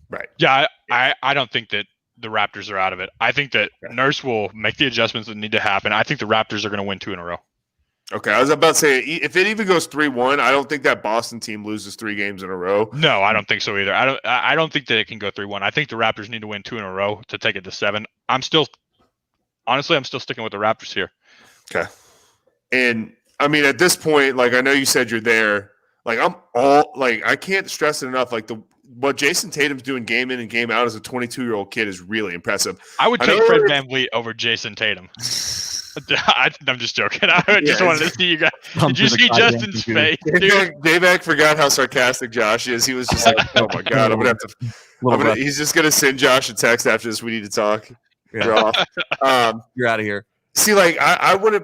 Right. Yeah, I don't think that the Raptors are out of it. I think that Nurse will make the adjustments that need to happen. I think the Raptors are going to win 2 in a row. Okay, I was about to say, if it even goes 3-1, I don't think that Boston team loses 3 games in a row. No, I don't think so either. I don't think that it can go 3-1. I think the Raptors need to win 2 in a row to take it to 7. I'm still sticking with the Raptors here. Okay. And I mean, at this point, like, I know you said you're there. Like, I can't stress it enough. Like, what Jason Tatum's doing game in and game out as a 22-year-old kid is really impressive. I would take Fred VanVleet over Jason Tatum. I'm just joking. I just wanted to see you guys. Did you see Justin's face? Dave forgot how sarcastic Josh is. He was just like, "Oh my god, I'm gonna have to." He's just gonna send Josh a text after this. We need to talk. You're off. You're out of here. See, like, I would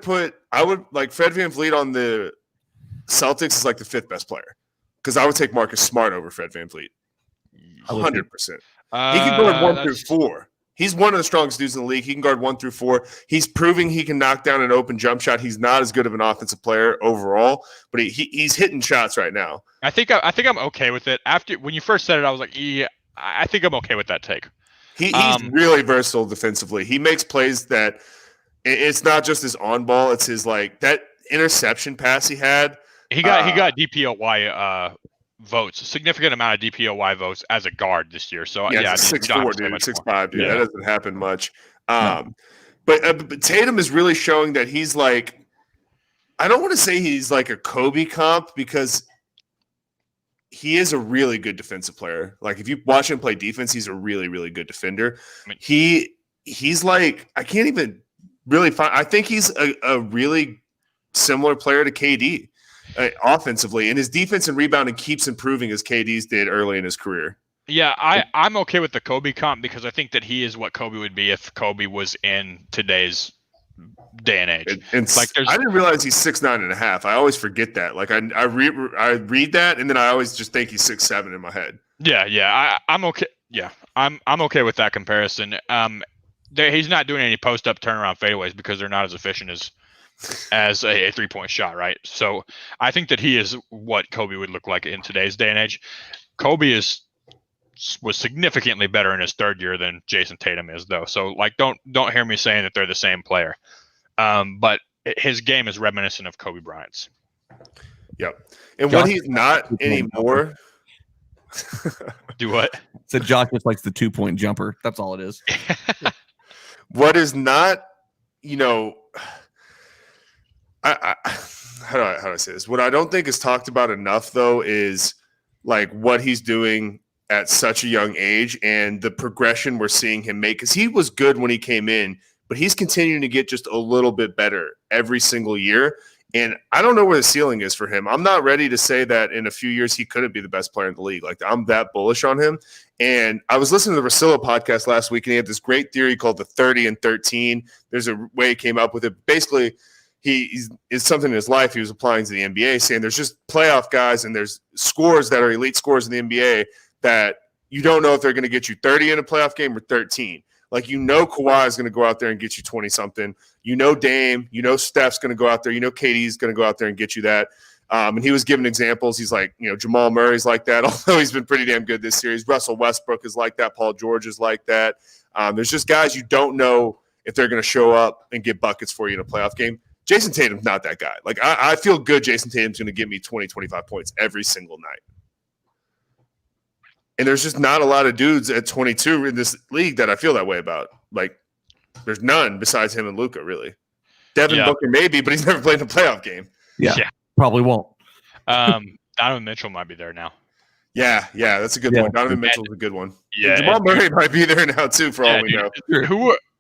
like Fred VanVleet on the Celtics is like the 5th best player, because I would take Marcus Smart over Fred VanVleet. 100%. He can guard 1 through 4. He's one of the strongest dudes in the league. He can guard 1 through 4. He's proving he can knock down an open jump shot. He's not as good of an offensive player overall, but he's hitting shots right now. I think I'm okay with it. After when you first said it, I was like, yeah, I think I'm okay with that take. He's really versatile defensively. He makes plays that it's not just his on ball. It's his, like, that interception pass he had. He got DPOY votes, a significant amount of DPOY votes as a guard this year. So yeah, 6'4", dude, 6'5", dude. Yeah. That doesn't happen much. But Tatum is really showing that he's like, I don't want to say he's like a Kobe comp, because he is a really good defensive player. Like if you watch him play defense, he's a really, really good defender. I mean, He's like, I can't even really find. I think he's a really similar player to KD offensively, and his defense and rebounding keeps improving as KD's did early in his career. Yeah, I'm okay with the Kobe comp because I think that he is what Kobe would be if Kobe was in today's day and age. Like I didn't realize he's 6'9.5". I always forget that. Like I read that and then I always just think he's 6'7" in my head. Yeah, I'm okay. Yeah, I'm okay with that comparison. He's not doing any post up turnaround fadeaways because they're not as efficient as a 3-point shot, right? So I think that he is what Kobe would look like in today's day and age. Kobe was significantly better in his third year than Jason Tatum is, though. So like, don't hear me saying that they're the same player. But his game is reminiscent of Kobe Bryant's. Yep. And what he's not anymore. Do what? So Josh just likes the 2-point jumper. That's all it is. What is not, how do I say this? What I don't think is talked about enough, though, is like what he's doing at such a young age and the progression we're seeing him make. Because he was good when he came in, but he's continuing to get just a little bit better every single year. And I don't know where the ceiling is for him. I'm not ready to say that in a few years he couldn't be the best player in the league. Like, I'm that bullish on him. And I was listening to the Russillo podcast last week, and he had this great theory called the 30 and 13. There's a way he came up with it. Basically, it's something in his life he was applying to the NBA, saying there's just playoff guys and there's scores that are elite scores in the NBA that you don't know if they're going to get you 30 in a playoff game or 13. Like, Kawhi is going to go out there and get you 20-something. Dame, Steph's going to go out there. KD's going to go out there and get you that. And he was giving examples. He's like, Jamal Murray's like that, although he's been pretty damn good this series. Russell Westbrook is like that. Paul George is like that. There's just guys you don't know if they're going to show up and get buckets for you in a playoff game. Jason Tatum's not that guy. Like, I feel good Jason Tatum's going to give me 20, 25 points every single night. And there's just not a lot of dudes at 22 in this league that I feel that way about. Like, there's none besides him and Luka, really. Devin Booker maybe, but he's never played in a playoff game. Yeah. Probably won't. Donovan Mitchell might be there now. Yeah, that's a good one. Donovan Mitchell's a good one. Yeah, and Jamal Murray might be there now too, for all we know.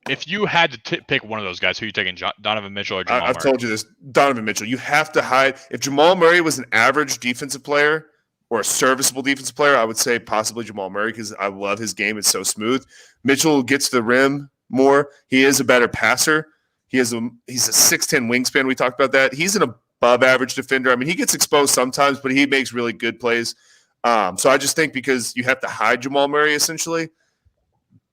If you had to pick one of those guys, who are you taking, Donovan Mitchell or Jamal Murray? I've told you this, Donovan Mitchell. You have to hide. If Jamal Murray was an average defensive player or a serviceable defensive player, I would say possibly Jamal Murray because I love his game. It's so smooth. Mitchell gets to the rim more. He is a better passer. He's a 6'10" wingspan. We talked about that. He's an above average defender. I mean, he gets exposed sometimes, but he makes really good plays. So I just think because you have to hide Jamal Murray, essentially,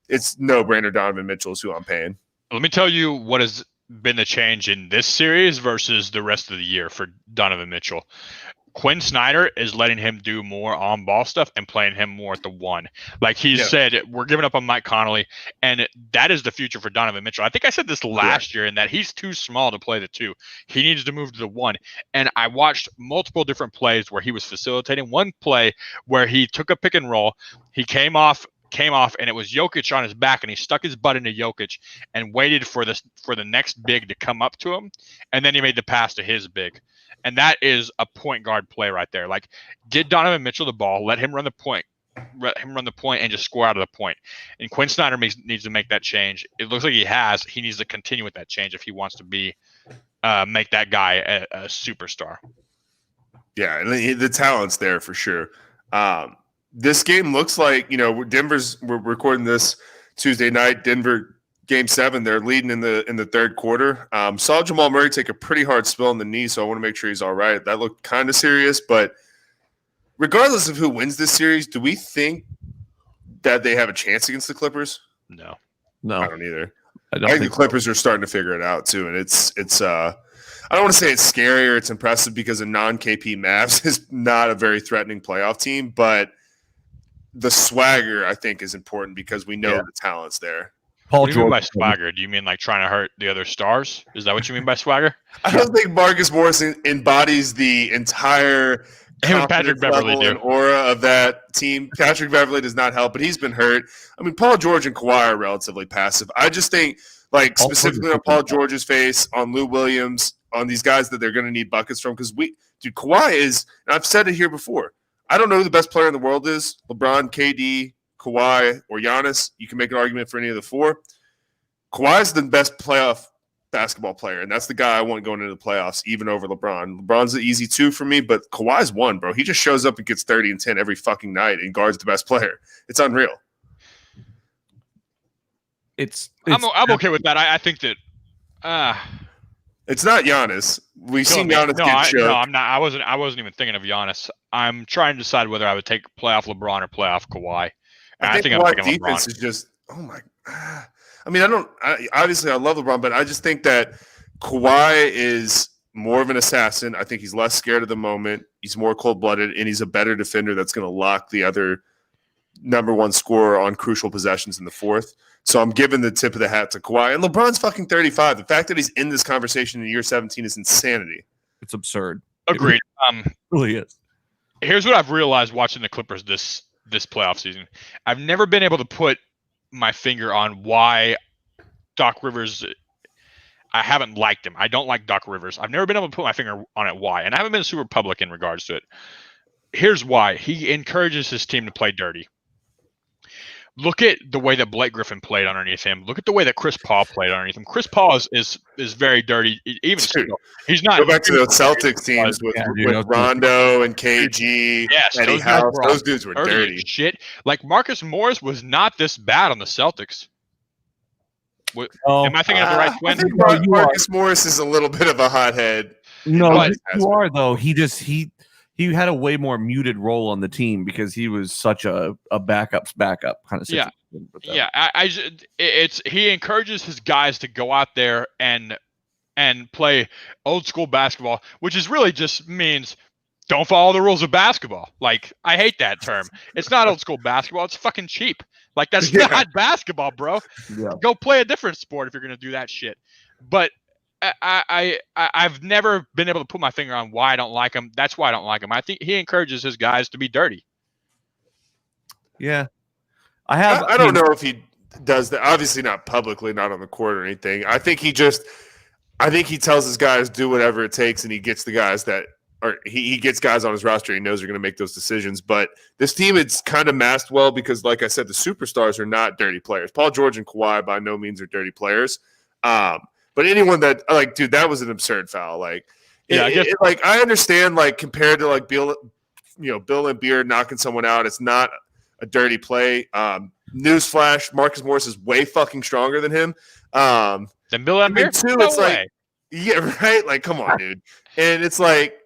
it's no-brainer Donovan Mitchell is who I'm paying. Let me tell you what has been the change in this series versus the rest of the year for Donovan Mitchell. Quinn Snyder is letting him do more on-ball stuff and playing him more at the one. Like he said, we're giving up on Mike Conley, and that is the future for Donovan Mitchell. I think I said this last year in that he's too small to play the two. He needs to move to the one. And I watched multiple different plays where he was facilitating. One play where he took a pick and roll. He came off, and it was Jokic on his back, and he stuck his butt into Jokic and waited for the next big to come up to him, and then he made the pass to his big. And that is a point guard play right there. Like, get Donovan Mitchell the ball, let him run the point, and just score out of the point. And Quinn Snyder needs to make that change. It looks like he has. He needs to continue with that change if he wants to make that guy a superstar. Yeah, and the talent's there for sure. This game looks like, we're recording this Tuesday night. Denver Game 7, they're leading in the third quarter. Saw Jamal Murray take a pretty hard spill in the knee, so I want to make sure he's all right. That looked kind of serious, but regardless of who wins this series, do we think that they have a chance against the Clippers? No. I don't either. I think the Clippers are starting to figure it out too, and it's I don't want to say it's scary or it's impressive because a non-KP Mavs is not a very threatening playoff team, but the swagger I think is important because we know the talent's there. What do you mean by swagger? Do you mean like trying to hurt the other stars? Is that what you mean by swagger? I don't think Marcus Morris embodies the entire him and Patrick Beverley do. And aura of that team. Patrick Beverley does not help, but he's been hurt. I mean, Paul George and Kawhi are relatively passive. I just think, like, specifically on Paul George's face, on Lou Williams, on these guys that they're going to need buckets from, because Kawhi is, and I've said it here before, I don't know who the best player in the world is. LeBron, KD, Kawhi, or Giannis. You can make an argument for any of the four. Kawhi's the best playoff basketball player, and that's the guy I want going into the playoffs, even over LeBron. LeBron's the easy 2 for me, but Kawhi's 1, bro. He just shows up and gets 30 and 10 every fucking night and guards the best player. It's unreal. I'm okay with that. I think that it's not Giannis. We've seen Giannis get shook. No, I'm not. I wasn't even thinking of Giannis. I'm trying to decide whether I would take playoff LeBron or playoff Kawhi. And I think I'm picking defense LeBron. Is just I mean, obviously I love LeBron, but I just think that Kawhi is more of an assassin. I think he's less scared of the moment. He's more cold-blooded, and he's a better defender that's going to lock the other number 1 scorer on crucial possessions in the fourth. So I'm giving the tip of the hat to Kawhi. And LeBron's fucking 35. The fact that he's in this conversation in year 17 is insanity. It's absurd. Agreed. It really is. Here's what I've realized watching the Clippers this playoff season. I've never been able to put my finger on why Doc Rivers. I haven't liked him. I don't like Doc Rivers. I've never been able to put my finger on it why. And I haven't been super public in regards to it. Here's why. He encourages his team to play dirty. Look at the way that Blake Griffin played underneath him. Look at the way that Chris Paul played underneath him. Chris Paul is very dirty. Even still, he's not. Go back to those Celtics teams with Rondo and KG, Eddie House. Those dudes were dirty. Shit. Like Marcus Morris was not this bad on the Celtics. Am I thinking of the right twin? I think Marcus Morris is a little bit of a hothead. No, you are though. He had a way more muted role on the team because he was such a backup's backup kind of situation. He encourages his guys to go out there and play old school basketball, which is really just means don't follow the rules of basketball. Like, I hate that term. It's not old school basketball. It's fucking cheap. Like, that's not basketball, bro. Yeah. Go play a different sport if you're going to do that shit. But I've never been able to put my finger on why I don't like him. That's why I don't like him. I think he encourages his guys to be dirty. Yeah. I don't know if he does that. Obviously not publicly, not on the court or anything. I think he tells his guys do whatever it takes, and he gets the guys that or he gets guys on his roster. He knows they're going to make those decisions. But this team, it's kind of masked well because, like I said, the superstars are not dirty players. Paul George and Kawhi by no means are dirty players. But anyone that dude, that was an absurd foul. Like, I understand, like, compared to like Bill and Beard knocking someone out, it's not a dirty play. Newsflash: Marcus Morris is way fucking stronger than him. Then Bill and Beard, too. It's like, yeah, right. Like, come on, dude. And it's like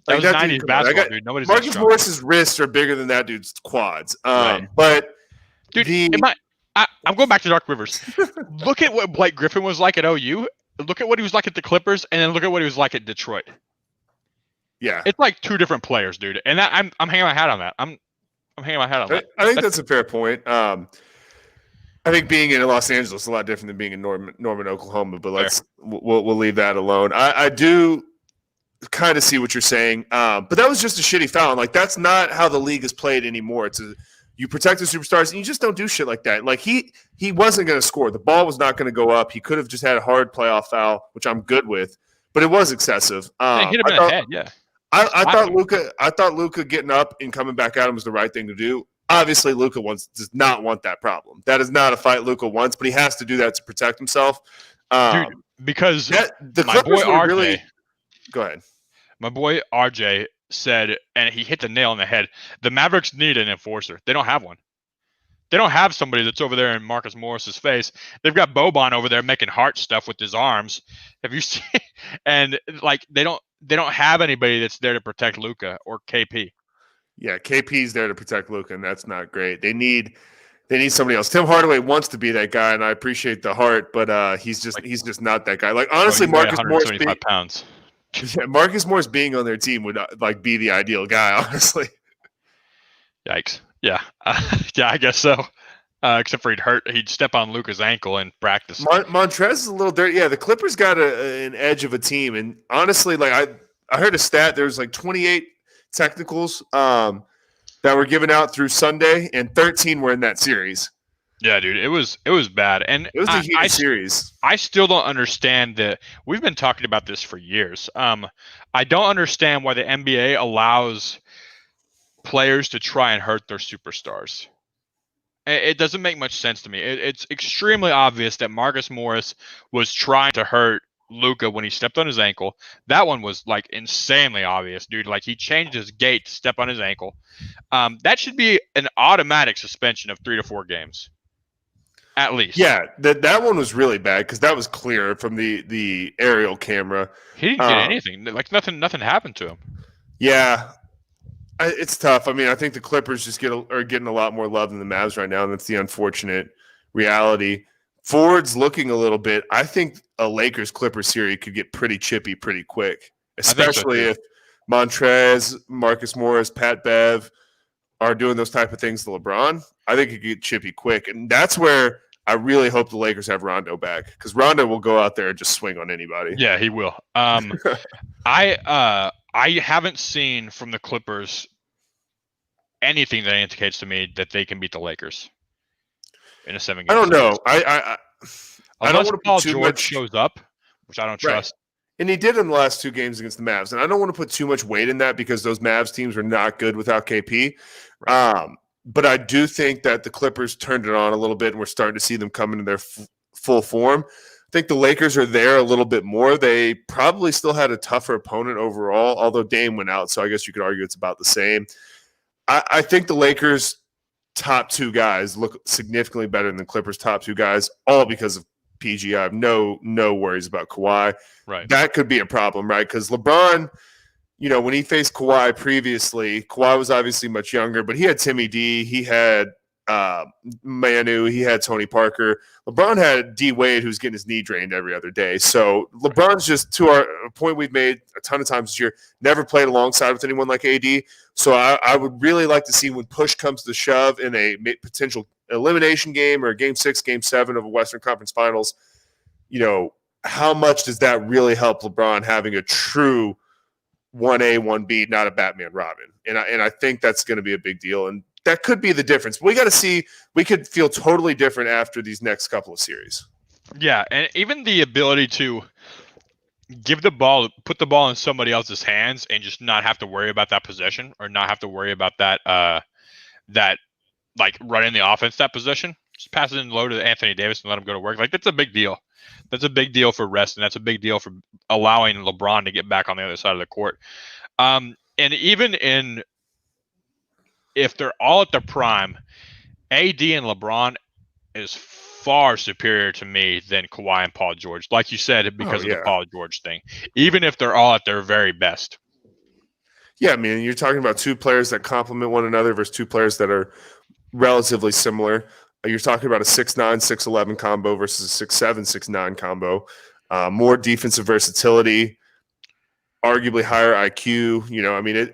that was 90s basketball, dude. Nobody's Marcus Morris's wrists are bigger than that dude's quads. Right. But dude, I'm going back to Doc Rivers. Look at what Blake Griffin was like at OU. Look at what he was like at the Clippers, and then look at what he was like at Detroit. Yeah, it's like two different players, dude. And that, I'm hanging my hat on that. I'm hanging my hat on that. I think that's a fair point. I think being in Los Angeles is a lot different than being in Norman, Oklahoma. But we'll leave that alone. I do kind of see what you're saying, but that was just a shitty foul. Like, that's not how the league is played anymore. You protect the superstars, and you just don't do shit like that. Like, he wasn't going to score. The ball was not going to go up. He could have just had a hard playoff foul, which I'm good with, but it was excessive. He hit him in the head, yeah. I thought Luka getting up and coming back at him was the right thing to do. Obviously, Luka does not want that problem. That is not a fight Luka wants, but he has to do that to protect himself. Dude, because the Clippers were really. Go ahead. My boy RJ said, and he hit the nail on the head, the Mavericks need an enforcer. They don't have one. They don't have somebody that's over there in Marcus Morris's face. They've got Boban over there making heart stuff with his arms. Have you seen? And like they don't have anybody that's there to protect Luka or KP. Yeah, KP's there to protect Luka, and that's not great. They need somebody else. Tim Hardaway wants to be that guy, and I appreciate the heart, but he's just not that guy. Like, honestly, Marcus Morris pounds. Yeah, Marcus Morris being on their team would be the ideal guy, honestly. Yikes! Yeah, yeah, I guess so. Except for he'd step on Luka's ankle in practice. Montrez is a little dirty. Yeah, the Clippers got an edge of a team, and honestly, like I heard a stat. There's like 28 technicals that were given out through Sunday, and 13 were in that series. Yeah, dude, it was bad, and it was a huge series. I still don't understand that. We've been talking about this for years. I don't understand why the NBA allows players to try and hurt their superstars. It doesn't make much sense to me. It's extremely obvious that Marcus Morris was trying to hurt Luka when he stepped on his ankle. That one was like insanely obvious, dude. Like he changed his gait to step on his ankle. That should be an automatic suspension of 3 to 4 games, at least. Yeah, that one was really bad because that was clear from the aerial camera. He didn't get anything. Like nothing happened to him. Yeah, it's tough. I mean, I think the Clippers just are getting a lot more love than the Mavs right now, and that's the unfortunate reality. Ford's looking a little bit. I think a Lakers-Clippers series could get pretty chippy pretty quick, especially if Montrez, Marcus Morris, Pat Bev are doing those type of things to LeBron. I think it could get chippy quick, and that's where I really hope the Lakers have Rondo back because Rondo will go out there and just swing on anybody. Yeah, he will. I haven't seen from the Clippers anything that indicates to me that they can beat the Lakers in a 7-game I don't series. know. I don't want to Paul put too George much shows up, which I don't trust. And he did in the last 2 games against the Mavs. And I don't want to put too much weight in that because those Mavs teams are not good without KP. Right. But I do think that the Clippers turned it on a little bit and we're starting to see them come into their full form. I think the Lakers are there a little bit more. They probably still had a tougher opponent overall, although Dame went out. So I guess you could argue it's about the same. I think the Lakers' top 2 guys look significantly better than the Clippers' top 2 guys, all because of PG. I have no worries about Kawhi. Right. That could be a problem, right? Because LeBron, when he faced Kawhi previously, Kawhi was obviously much younger, but he had Timmy D, he had Manu, he had Tony Parker. LeBron had D Wade, who's getting his knee drained every other day. So LeBron's just, to our point we've made a ton of times this year, never played alongside with anyone like AD. So I would really like to see when push comes to shove in a potential elimination game or Game 6, Game 7 of a Western Conference Finals, how much does that really help LeBron having a true 1A, 1B, not a Batman Robin? And I think that's going to be a big deal. And that could be the difference. We got to see. We could feel totally different after these next couple of series. Yeah, and even the ability to put the ball in somebody else's hands and just not have to worry about that possession or not have to worry about that like running the offense that possession. Just pass it in low to Anthony Davis and let him go to work. Like that's a big deal. That's a big deal for rest, and that's a big deal for allowing LeBron to get back on the other side of the court. And even if they're all at their prime, AD and LeBron is far superior to me than Kawhi and Paul George. Like you said, because of the Paul George thing. Even if they're all at their very best. Yeah, I mean, you're talking about 2 players that complement one another versus 2 players that are relatively similar. You're talking about a 6'9", 6'11 combo versus a 6'7", 6'9 combo. More defensive versatility, arguably higher IQ.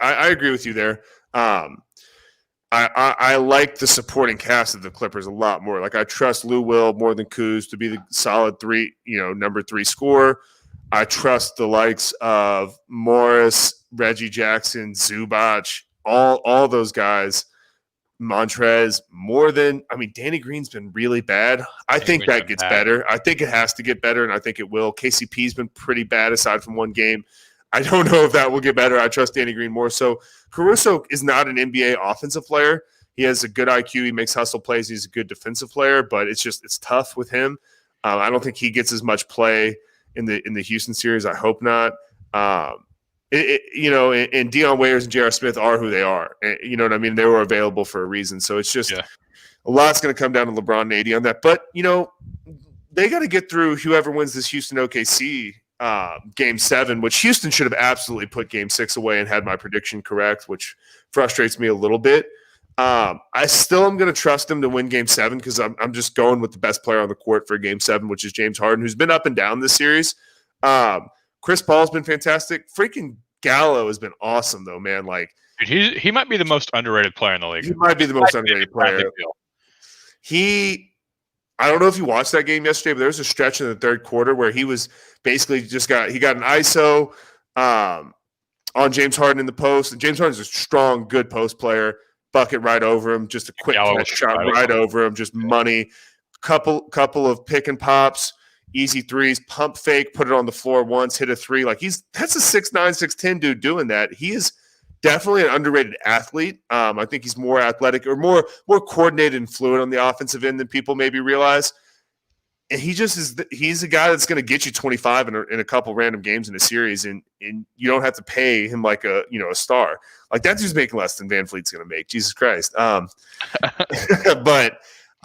I agree with you there. I like the supporting cast of the Clippers a lot more. Like I trust Lou Will more than Kuz to be the solid 3, number 3 scorer. I trust the likes of Morris, Reggie Jackson, Zubac, all those guys. Montrez more than Danny Green's been really bad. I think that gets better. I think it has to get better, and I think it will. KCP's been pretty bad aside from one game. I don't know if that will get better. I trust Danny Green more. So Caruso is not an NBA offensive player. He has a good IQ. He makes hustle plays. He's a good defensive player, but it's tough with him. I don't think he gets as much play in the Houston series. I hope not. And Dion Waiters and J.R. Smith are who they are. You know what I mean? They were available for a reason. So it's just a lot's going to come down to LeBron and AD on that. But, they got to get through whoever wins this Houston OKC Game 7, which Houston should have absolutely put Game 6 away and had my prediction correct, which frustrates me a little bit. I still am going to trust him to win Game 7 because I'm just going with the best player on the court for Game 7, which is James Harden, who's been up and down this series. Chris Paul's been fantastic. Freaking Gallo has been awesome, though, man. Like he might be the most underrated player in the league. He might be the most underrated player. I don't know if you watched that game yesterday, but there was a stretch in the third quarter where he was basically got an ISO on James Harden in the post. And James Harden's a strong, good post player. Bucket right over him, just a quick shot right over him, just money. Couple of pick and pops. Easy threes, pump fake, put it on the floor once, hit a 3. Like that's a 6'9", 6'10 dude doing that. He is definitely an underrated athlete. I think he's more athletic or more coordinated and fluid on the offensive end than people maybe realize. And he just is. He's a guy that's going to get you 25 in a couple random games in a series, and you don't have to pay him like a star. Like that dude's making less than Van Fleet's going to make. Jesus Christ. But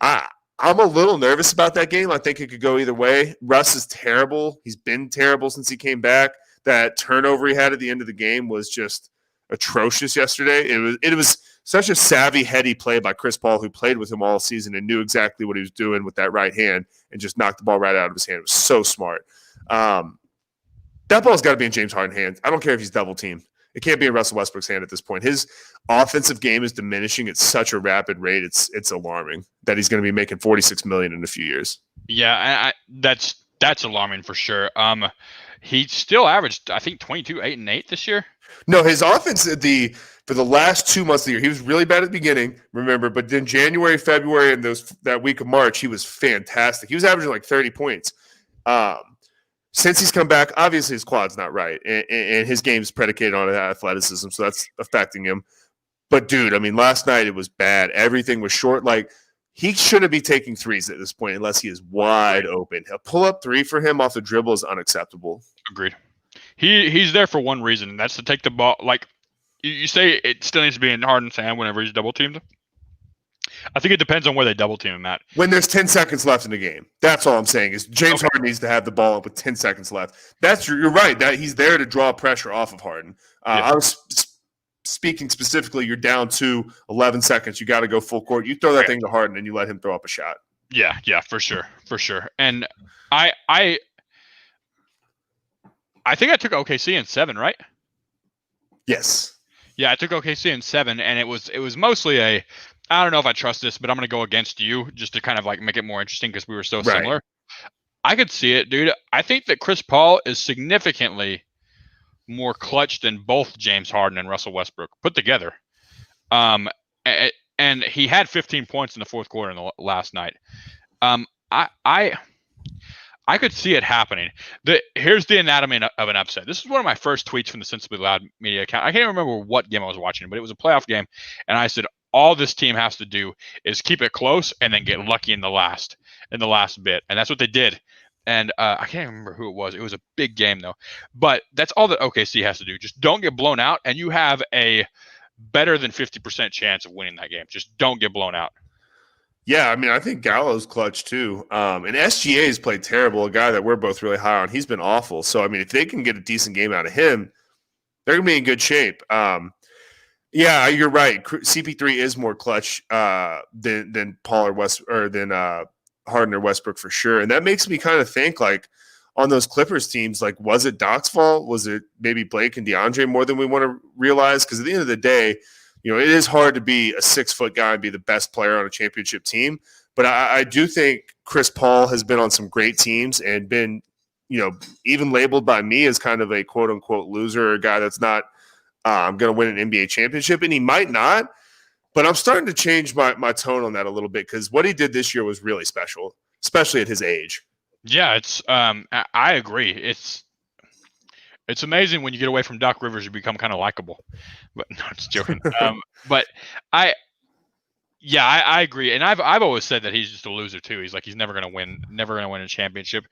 I'm a little nervous about that game. I think it could go either way. Russ is terrible. He's been terrible since he came back. That turnover he had at the end of the game was just atrocious yesterday. It was such a savvy, heady play by Chris Paul, who played with him all season and knew exactly what he was doing with that right hand and just knocked the ball right out of his hand. It was so smart. That ball's got to be in James Harden's hands. I don't care if he's double teamed. It can't be in Russell Westbrook's hand at this point. His offensive game is diminishing at such a rapid rate. It's alarming that he's going to be making $46 million in a few years. Yeah, that's alarming for sure. He still averaged, I think, 22, 8, and 8 this year. No, his offense for the last 2 months of the year, he was really bad at the beginning, remember, but then January, February, and that week of March, he was fantastic. He was averaging like 30 points. Since he's come back, obviously his quad's not right, and his game's predicated on athleticism, so that's affecting him. But, dude, I mean, last night it was bad. Everything was short. Like, he shouldn't be taking threes at this point unless he is wide open. A pull-up three for him off the dribble is unacceptable. Agreed. He's there for one reason, and that's to take the ball. Like, you say it still needs to be in Harden's hand whenever he's double-teamed. I think it depends on where they double-team him at. When there's 10 seconds left in the game. That's all I'm saying is James Harden needs to have the ball up with 10 seconds left. You're right. That he's there to draw pressure off of Harden. I was speaking specifically, you're down to 11 seconds. You got to go full court. You throw that thing to Harden and you let him throw up a shot. Yeah, for sure. And I think I took OKC in 7, right? Yes. Yeah, I took OKC in 7, and it was mostly I don't know if I trust this, but I'm going to go against you just to kind of like make it more interesting because we were so similar. I could see it, dude. I think that Chris Paul is significantly more clutch than both James Harden and Russell Westbrook put together. And he had 15 points in the fourth quarter last night. I could see it happening. Here's the anatomy of an upset. This is one of my first tweets from the Sensibly Loud media account. I can't remember what game I was watching, but it was a playoff game, and I said all this team has to do is keep it close and then get lucky in the last bit, and that's what they did. And I can't remember who it was. It was a big game though, but that's all that OKC has to do. Just don't get blown out, and you have a better than 50% chance of winning that game. Just don't get blown out. Yeah, I mean, I think Gallo's clutch too. And SGA has played terrible, a guy that we're both really high on. He's been awful. So, I mean, if they can get a decent game out of him, they're going to be in good shape. Yeah, you're right. CP3 is more clutch than Paul or than Harden or Westbrook for sure. And that makes me kind of think, like, on those Clippers teams, like, was it Doc's fault? Was it maybe Blake and DeAndre more than we want to realize? Because at the end of the day, you know, it is hard to be a 6-foot guy and be the best player on a championship team. But I do think Chris Paul has been on some great teams and been, you know, even labeled by me as kind of a quote-unquote loser or a guy that's not going to win an NBA championship. And he might not. But I'm starting to change my tone on that a little bit because what he did this year was really special, especially at his age. Yeah, it's I agree. It's amazing when you get away from Doc Rivers, you become kind of likable. But no, I'm just joking. But I agree, and I've always said that he's just a loser too. He's never going to win a championship.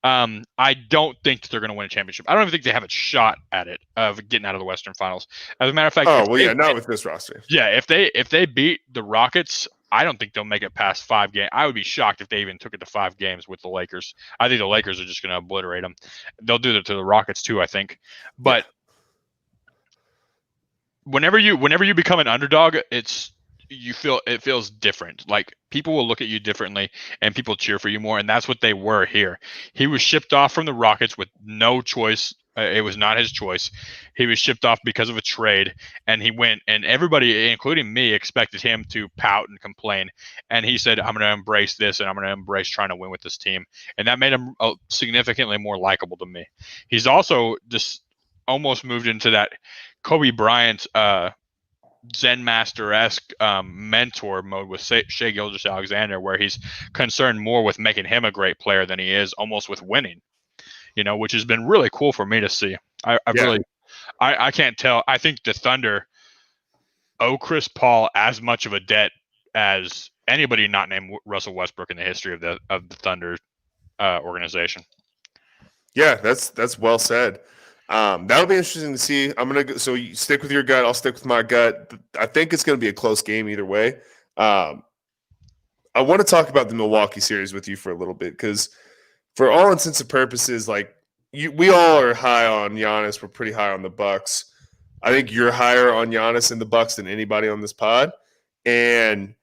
I don't think that they're going to win a championship. I don't even think they have a shot at it of getting out of the Western Finals. As a matter of fact, not with this roster. Yeah, if they beat the Rockets, I don't think they'll make it past 5 games. I would be shocked if they even took it to 5 games with the Lakers. I think the Lakers are just going to obliterate them. They'll do that to the Rockets too, I think. But whenever you become an underdog, it feels different. Like, people will look at you differently and people cheer for you more, and that's what they were here. He was shipped off from the Rockets with no choice. It was not his choice. He was shipped off because of a trade, and he went, and everybody, including me, expected him to pout and complain. And he said, I'm going to embrace this, and I'm going to embrace trying to win with this team. And that made him significantly more likable to me. He's also just almost moved into that Kobe Bryant Zen Master-esque mentor mode with Shai Gilgeous-Alexander, where he's concerned more with making him a great player than he is almost with winning. You know, which has been really cool for me to see. I can't tell. I think the Thunder owe Chris Paul as much of a debt as anybody not named Russell Westbrook in the history of the Thunder organization. Yeah, that's well said. That'll be interesting to see. I'm gonna go, so you stick with your gut. I'll stick with my gut. I think it's going to be a close game either way. I want to talk about the Milwaukee series with you for a little bit because, for all intents and purposes, like we all are high on Giannis. We're pretty high on the Bucks. I think you're higher on Giannis and the Bucks than anybody on this pod. And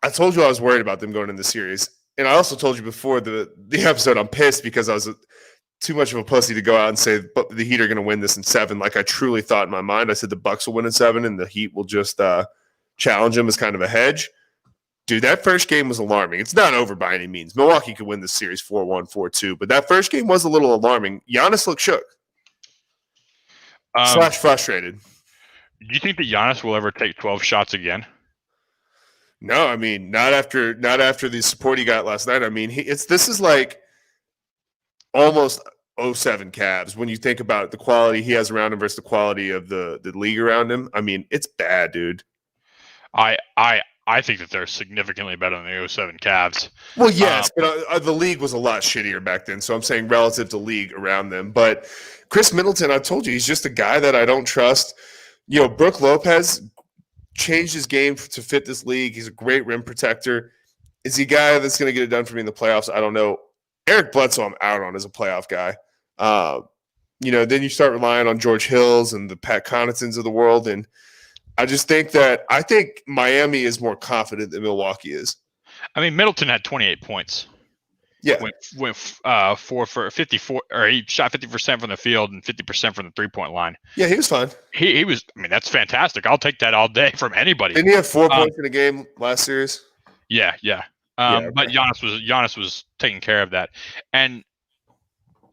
I told you I was worried about them going in the series. And I also told you before the episode I'm pissed because I was too much of a pussy to go out and say the Heat are going to win this in 7. Like I truly thought in my mind. I said the Bucks will win in 7 and the Heat will just challenge them as kind of a hedge. Dude, that first game was alarming. It's not over by any means. Milwaukee could win this series 4-1, 4-2. But that first game was a little alarming. Giannis looked shook. / frustrated. Do you think that Giannis will ever take 12 shots again? No, I mean not after the support he got last night. I mean this is like almost 07 Cavs when you think about the quality he has around him versus the quality of the league around him. I mean it's bad, dude. I think that they're significantly better than the 07 Cavs. Well, yes, but the league was a lot shittier back then. So I'm saying relative to league around them. But Chris Middleton, I told you, he's just a guy that I don't trust. You know, Brook Lopez changed his game to fit this league. He's a great rim protector. Is he a guy that's going to get it done for me in the playoffs? I don't know. Eric Bledsoe, I'm out on as a playoff guy. You know, then you start relying on George Hills and the Pat Connaughtons of the world. And I just think I think Miami is more confident than Milwaukee is. I mean, Middleton had 28 points. Yeah. Went 4 for 54, or he shot 50% from the field and 50% from the 3-point line. Yeah, he was fine. He was, I mean, that's fantastic. I'll take that all day from anybody. Didn't he have 4 points in a game last series? Yeah. Okay. But Giannis was taking care of that. And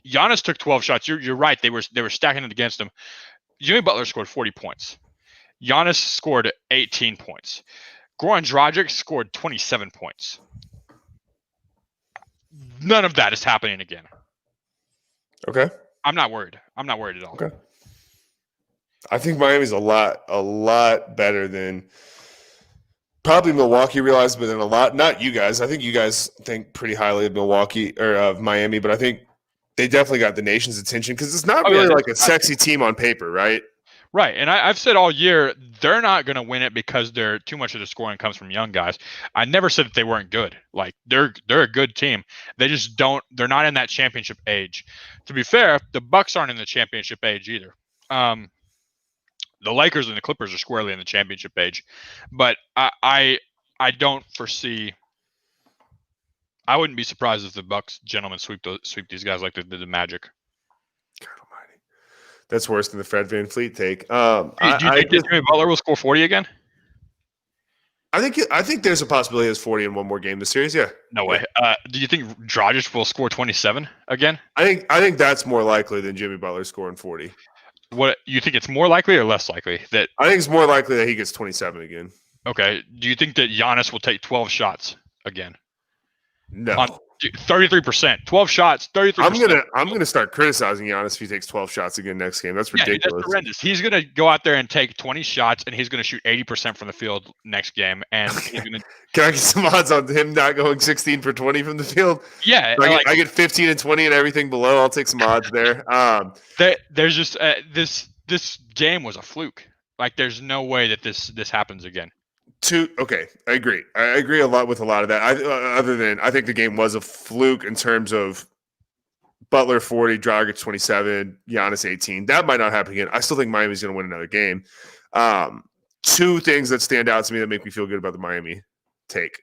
Giannis took 12 shots. You're right. They were stacking it against him. Jimmy Butler scored 40 points. Giannis scored 18 points. Goran Dragic scored 27 points. None of that is happening again. Okay. I'm not worried. I'm not worried at all. Okay. I think Miami's a lot better than probably Milwaukee realized, but then a lot, not you guys. I think you guys think pretty highly of Milwaukee or of Miami, but I think they definitely got the nation's attention because it's not really like a sexy team on paper, right? Right, and I've said all year they're not going to win it because too much of the scoring comes from young guys. I never said that they weren't good. Like they're a good team. They just they're not in that championship age. To be fair, the Bucks aren't in the championship age either. The Lakers and the Clippers are squarely in the championship age, but I don't foresee. I wouldn't be surprised if the Bucks gentlemen sweep these guys like they did the Magic. God almighty. That's worse than the Fred VanVleet take. Do you think Jimmy Butler will score 40 again? I think there's a possibility he has 40 in one more game this series. Yeah. No way. Do you think Dragic will score 27 again? I think that's more likely than Jimmy Butler scoring 40. What you think it's more likely or less likely that? I think it's more likely that he gets 27 again. Okay. Do you think that Giannis will take 12 shots again? No. 33%. 12 shots, 33%. I'm gonna start criticizing Giannis if he takes 12 shots again next game. That's ridiculous. That's horrendous. He's gonna go out there and take 20 shots, and he's gonna shoot 80% from the field next game. And he's gonna. Can I get some odds on him not going 16 for 20 from the field? Yeah, I get 15 and 20 and everything below. I'll take some odds there. There's just this game was a fluke. Like there's no way that this happens again. Okay, I agree. I agree a lot with a lot of that. I think the game was a fluke in terms of Butler 40, Dragic 27, Giannis 18. That might not happen again. I still think Miami's going to win another game. 2 things that stand out to me that make me feel good about the Miami take.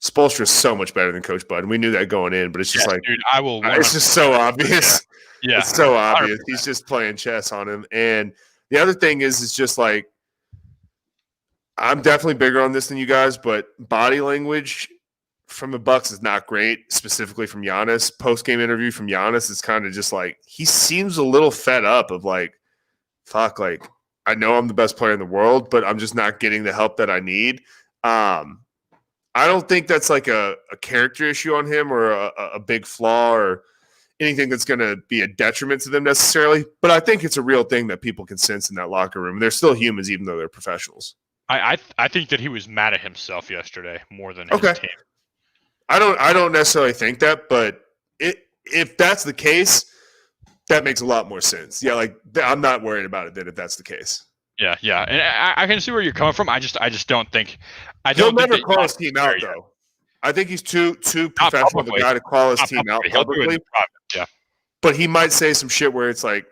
Spoelstra is so much better than Coach Bud, and we knew that going in, but it's just dude, I will. It's just so obvious. Yeah, it's so obvious. 100%. He's just playing chess on him. And the other thing is just like. I'm definitely bigger on this than you guys, but body language from the Bucks is not great, specifically from Giannis. Post-game interview from Giannis is kind of just like he seems a little fed up of like, fuck, like I know I'm the best player in the world, but I'm just not getting the help that I need. I don't think that's like a character issue on him or a big flaw or anything that's going to be a detriment to them necessarily. But I think it's a real thing that people can sense in that locker room. They're still humans, even though they're professionals. I think that he was mad at himself yesterday more than his team. I don't necessarily think that, but if that's the case, that makes a lot more sense. Yeah, like I'm not worried about it then if that's the case. Yeah, and I can see where you're coming from. I just don't think He'll never call his team out though. I think he's too professional of a guy to call his team out publicly. Yeah, but he might say some shit where it's like,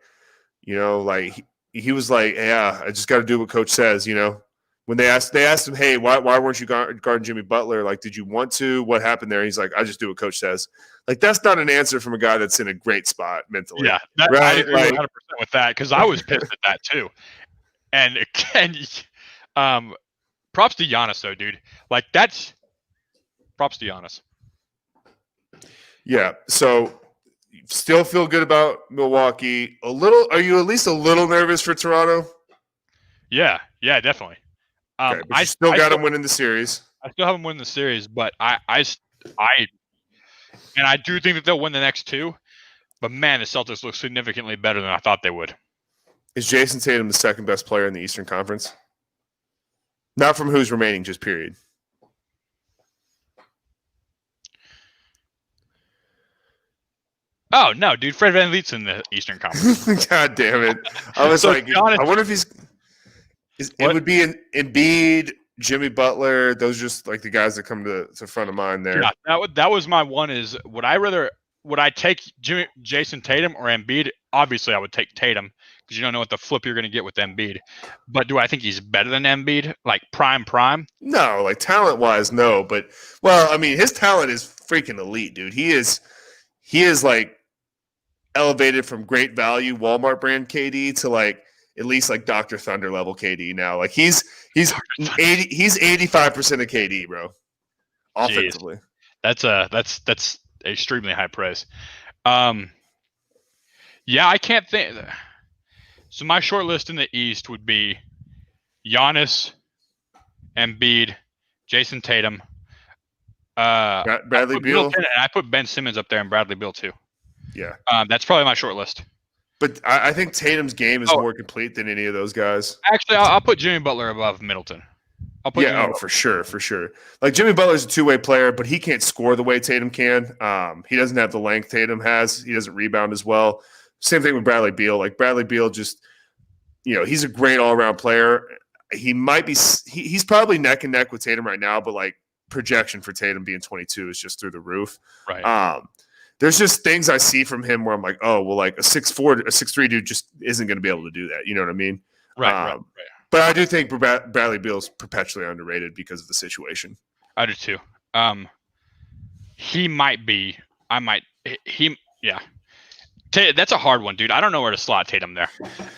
like he was like, yeah, I just got to do what coach says. When they asked him, hey, why weren't you guarding Jimmy Butler? Like, did you want to? What happened there? He's like, I just do what coach says. Like, that's not an answer from a guy that's in a great spot mentally. Yeah, right? I agree 100% with that because I was pissed at that too. And props to Giannis though, dude. Like that's props to Giannis. Yeah. So still feel good about Milwaukee. Are you at least a little nervous for Toronto? Yeah, definitely. Okay, but you still got them winning the series. I still have them winning the series, but I do think that they'll win the next two. But man, the Celtics look significantly better than I thought they would. Is Jason Tatum the second best player in the Eastern Conference? Not from who's remaining, just period. Oh no, dude! Fred VanVleet's in the Eastern Conference. God damn it! I was I wonder if he's. It would be Embiid, Jimmy Butler. Those are just like the guys that come to front of mind there. Yeah, that was my one. Is would I take Jason Tatum or Embiid? Obviously, I would take Tatum because you don't know what the flip you're going to get with Embiid. But do I think he's better than Embiid? Like prime? No, like talent wise, no. But I mean, his talent is freaking elite, dude. He is like elevated from great value Walmart brand KD to like at least like Dr. Thunder level KD now. Like he's 85% of KD, bro. Offensively. Jeez. That's extremely high praise. Yeah, I can't think. So my short list in the East would be Giannis, Embiid, Jason Tatum, Bradley Beal, and I put Ben Simmons up there and Bradley Beal too. Yeah, that's probably my short list. But I think Tatum's game is more complete than any of those guys. Actually, I'll put Jimmy Butler above Middleton. For sure. Like Jimmy Butler's a two-way player, but he can't score the way Tatum can. He doesn't have the length Tatum has. He doesn't rebound as well. Same thing with Bradley Beal. Like Bradley Beal just, he's a great all-around player. He might be he's probably neck and neck with Tatum right now, but like projection for Tatum being 22 is just through the roof. Right. There's just things I see from him where I'm like, oh, well, like a 6'4", a 6'3" dude just isn't going to be able to do that. You know what I mean? Right. But I do think Bradley Beal's perpetually underrated because of the situation. I do too. He might be. Yeah. That's a hard one, dude. I don't know where to slot Tatum there.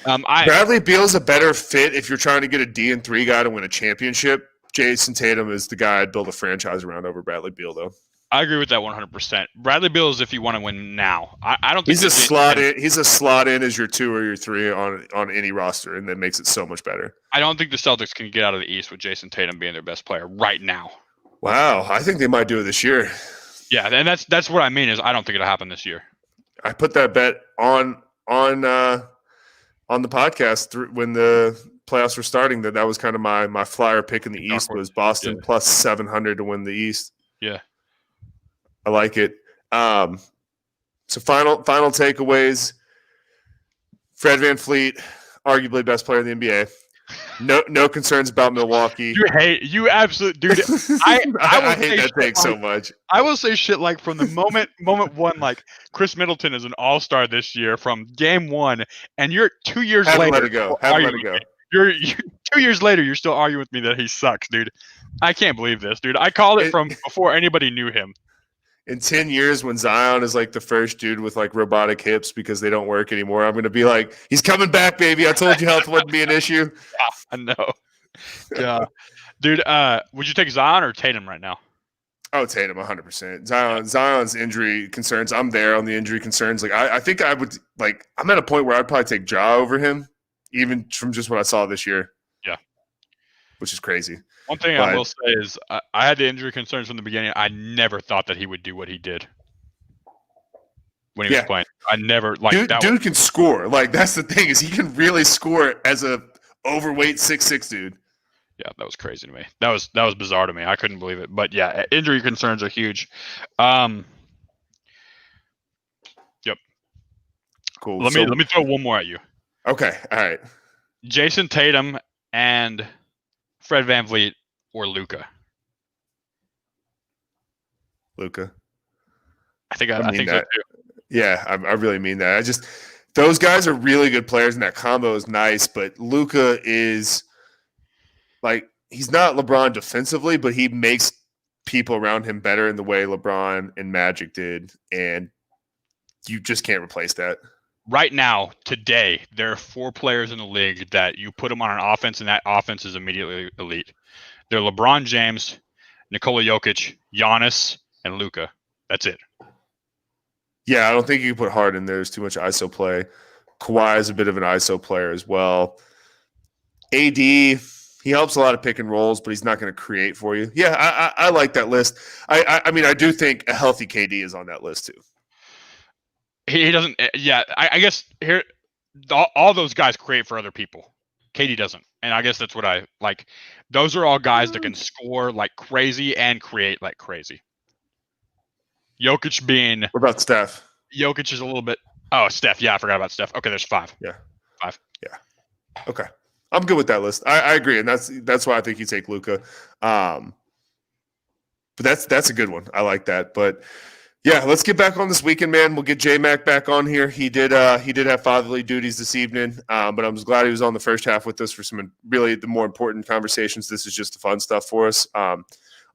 Bradley Beal's a better fit if you're trying to get a D&3 guy to win a championship. Jason Tatum is the guy I'd build a franchise around over Bradley Beal, though. I agree with that 100%. Bradley Beal is if you want to win now. I don't think he's a slot in. He's a slot in as your 2 or your 3 on any roster, and that makes it so much better. I don't think the Celtics can get out of the East with Jason Tatum being their best player right now. Wow, I think they might do it this year. Yeah, and that's what I mean is I don't think it'll happen this year. I put that bet on the podcast when the playoffs were starting. That was kind of my flyer pick in the East was Boston plus 700 to win the East. Yeah. I like it. So final takeaways. Fred VanVleet, arguably best player in the NBA. No concerns about Milwaukee. You absolute dude. I hate that take so much. I will say shit like from the moment one, like Chris Middleton is an all-star this year from game 1, and you're 2 years later. Let it go. You're 2 years later. You're still arguing with me that he sucks, dude. I can't believe this, dude. I called it from before anybody knew him. In 10 years, when Zion is like the first dude with like robotic hips because they don't work anymore, I'm going to be like, he's coming back, baby. I told you health wouldn't be an issue. I know. Yeah. Dude, would you take Zion or Tatum right now? Oh, Tatum, 100%. Zion's injury concerns. I'm there on the injury concerns. Like, I think I would like. I'm at a point where I'd probably take Ja over him, even from just what I saw this year. Yeah, which is crazy. One thing I will say is I had the injury concerns from the beginning. I never thought that he would do what he did. when he was playing. I never like dude. that. Dude can score. Like that's the thing is he can really score as a overweight 6'6" dude. Yeah, that was crazy to me. That was bizarre to me. I couldn't believe it. But yeah, injury concerns are huge. Yep. Cool. Let me throw one more at you. Okay. All right. Jason Tatum and Fred VanVleet or Luka. Luka. I think so too. Yeah, I really mean that. Those guys are really good players, and that combo is nice. But Luka is like he's not LeBron defensively, but he makes people around him better in the way LeBron and Magic did, and you just can't replace that. Right now, today, there are 4 players in the league that you put them on an offense, and that offense is immediately elite. They're LeBron James, Nikola Jokic, Giannis, and Luka. That's it. Yeah, I don't think you can put Harden in there. There's too much ISO play. Kawhi is a bit of an ISO player as well. AD, he helps a lot of pick and rolls, but he's not going to create for you. Yeah, I like that list. I mean, I do think a healthy KD is on that list too. He doesn't. Yeah, I guess here, all those guys create for other people. KD doesn't, and I guess that's what I like. Those are all guys that can score like crazy and create like crazy. Jokic being. What about Steph? Jokic is a little bit. Oh, Steph. Yeah, I forgot about Steph. Okay, there's 5. Yeah, 5. Yeah. Okay, I'm good with that list. I agree, and that's why I think you take Luka. But that's a good one. I like that. But yeah, let's get back on this weekend, man. We'll get J-Mac back on here. He did have fatherly duties this evening, but I'm glad he was on the first half with us for some really the more important conversations. This is just the fun stuff for us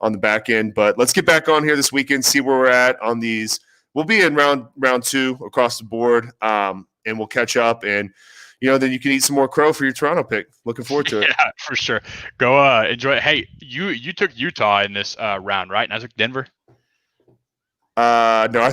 on the back end. But let's get back on here this weekend, see where we're at on these. We'll be in round 2 across the board, and we'll catch up. And then you can eat some more crow for your Toronto pick. Looking forward to it. Yeah, for sure. Go enjoy it. Hey, you took Utah in this round, right? And I took Denver. No,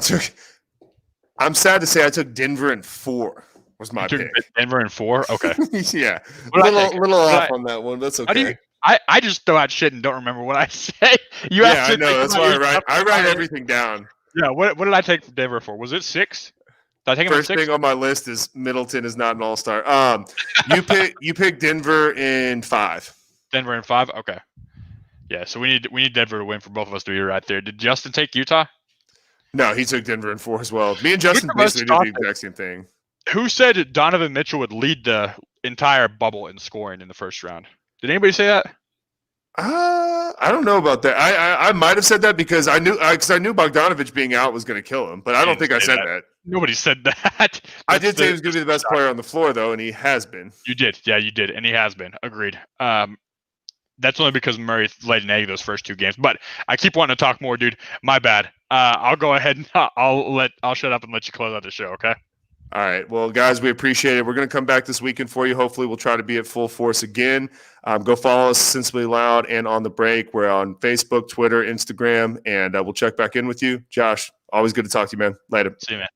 I'm sad to say I took Denver in 4 was my pick. Denver in 4? Okay. Yeah. Little off on that one. That's okay. I just throw out shit and don't remember what I say. I know. That's why I write everything down. Yeah, what did I take from Denver for? Was it 6? Did I take First thing on my list is Middleton is not an all-star. You picked Denver in 5. Denver in 5? Okay. Yeah, so we need Denver to win for both of us to be right there. Did Justin take Utah? No, he took Denver in 4 as well. Me and Justin basically did the exact same thing. Who said Donovan Mitchell would lead the entire bubble in scoring in the first round? Did anybody say that? I don't know about that. I might have said that because I knew Bogdanovich being out was going to kill him, but I don't think I said that. Nobody said that. I did say he was going to be the best player on the floor, though, and he has been. You did. Yeah, you did, and he has been. Agreed. That's only because Murray laid an egg those first 2 games. But I keep wanting to talk more, dude. My bad. I'll go ahead and I'll shut up and let you close out the show, okay? All right. Well, guys, we appreciate it. We're going to come back this weekend for you. Hopefully, we'll try to be at full force again. Go follow us, Sensibly Loud, and On the Break. We're on Facebook, Twitter, Instagram, and we'll check back in with you. Josh, always good to talk to you, man. Later. See you, man.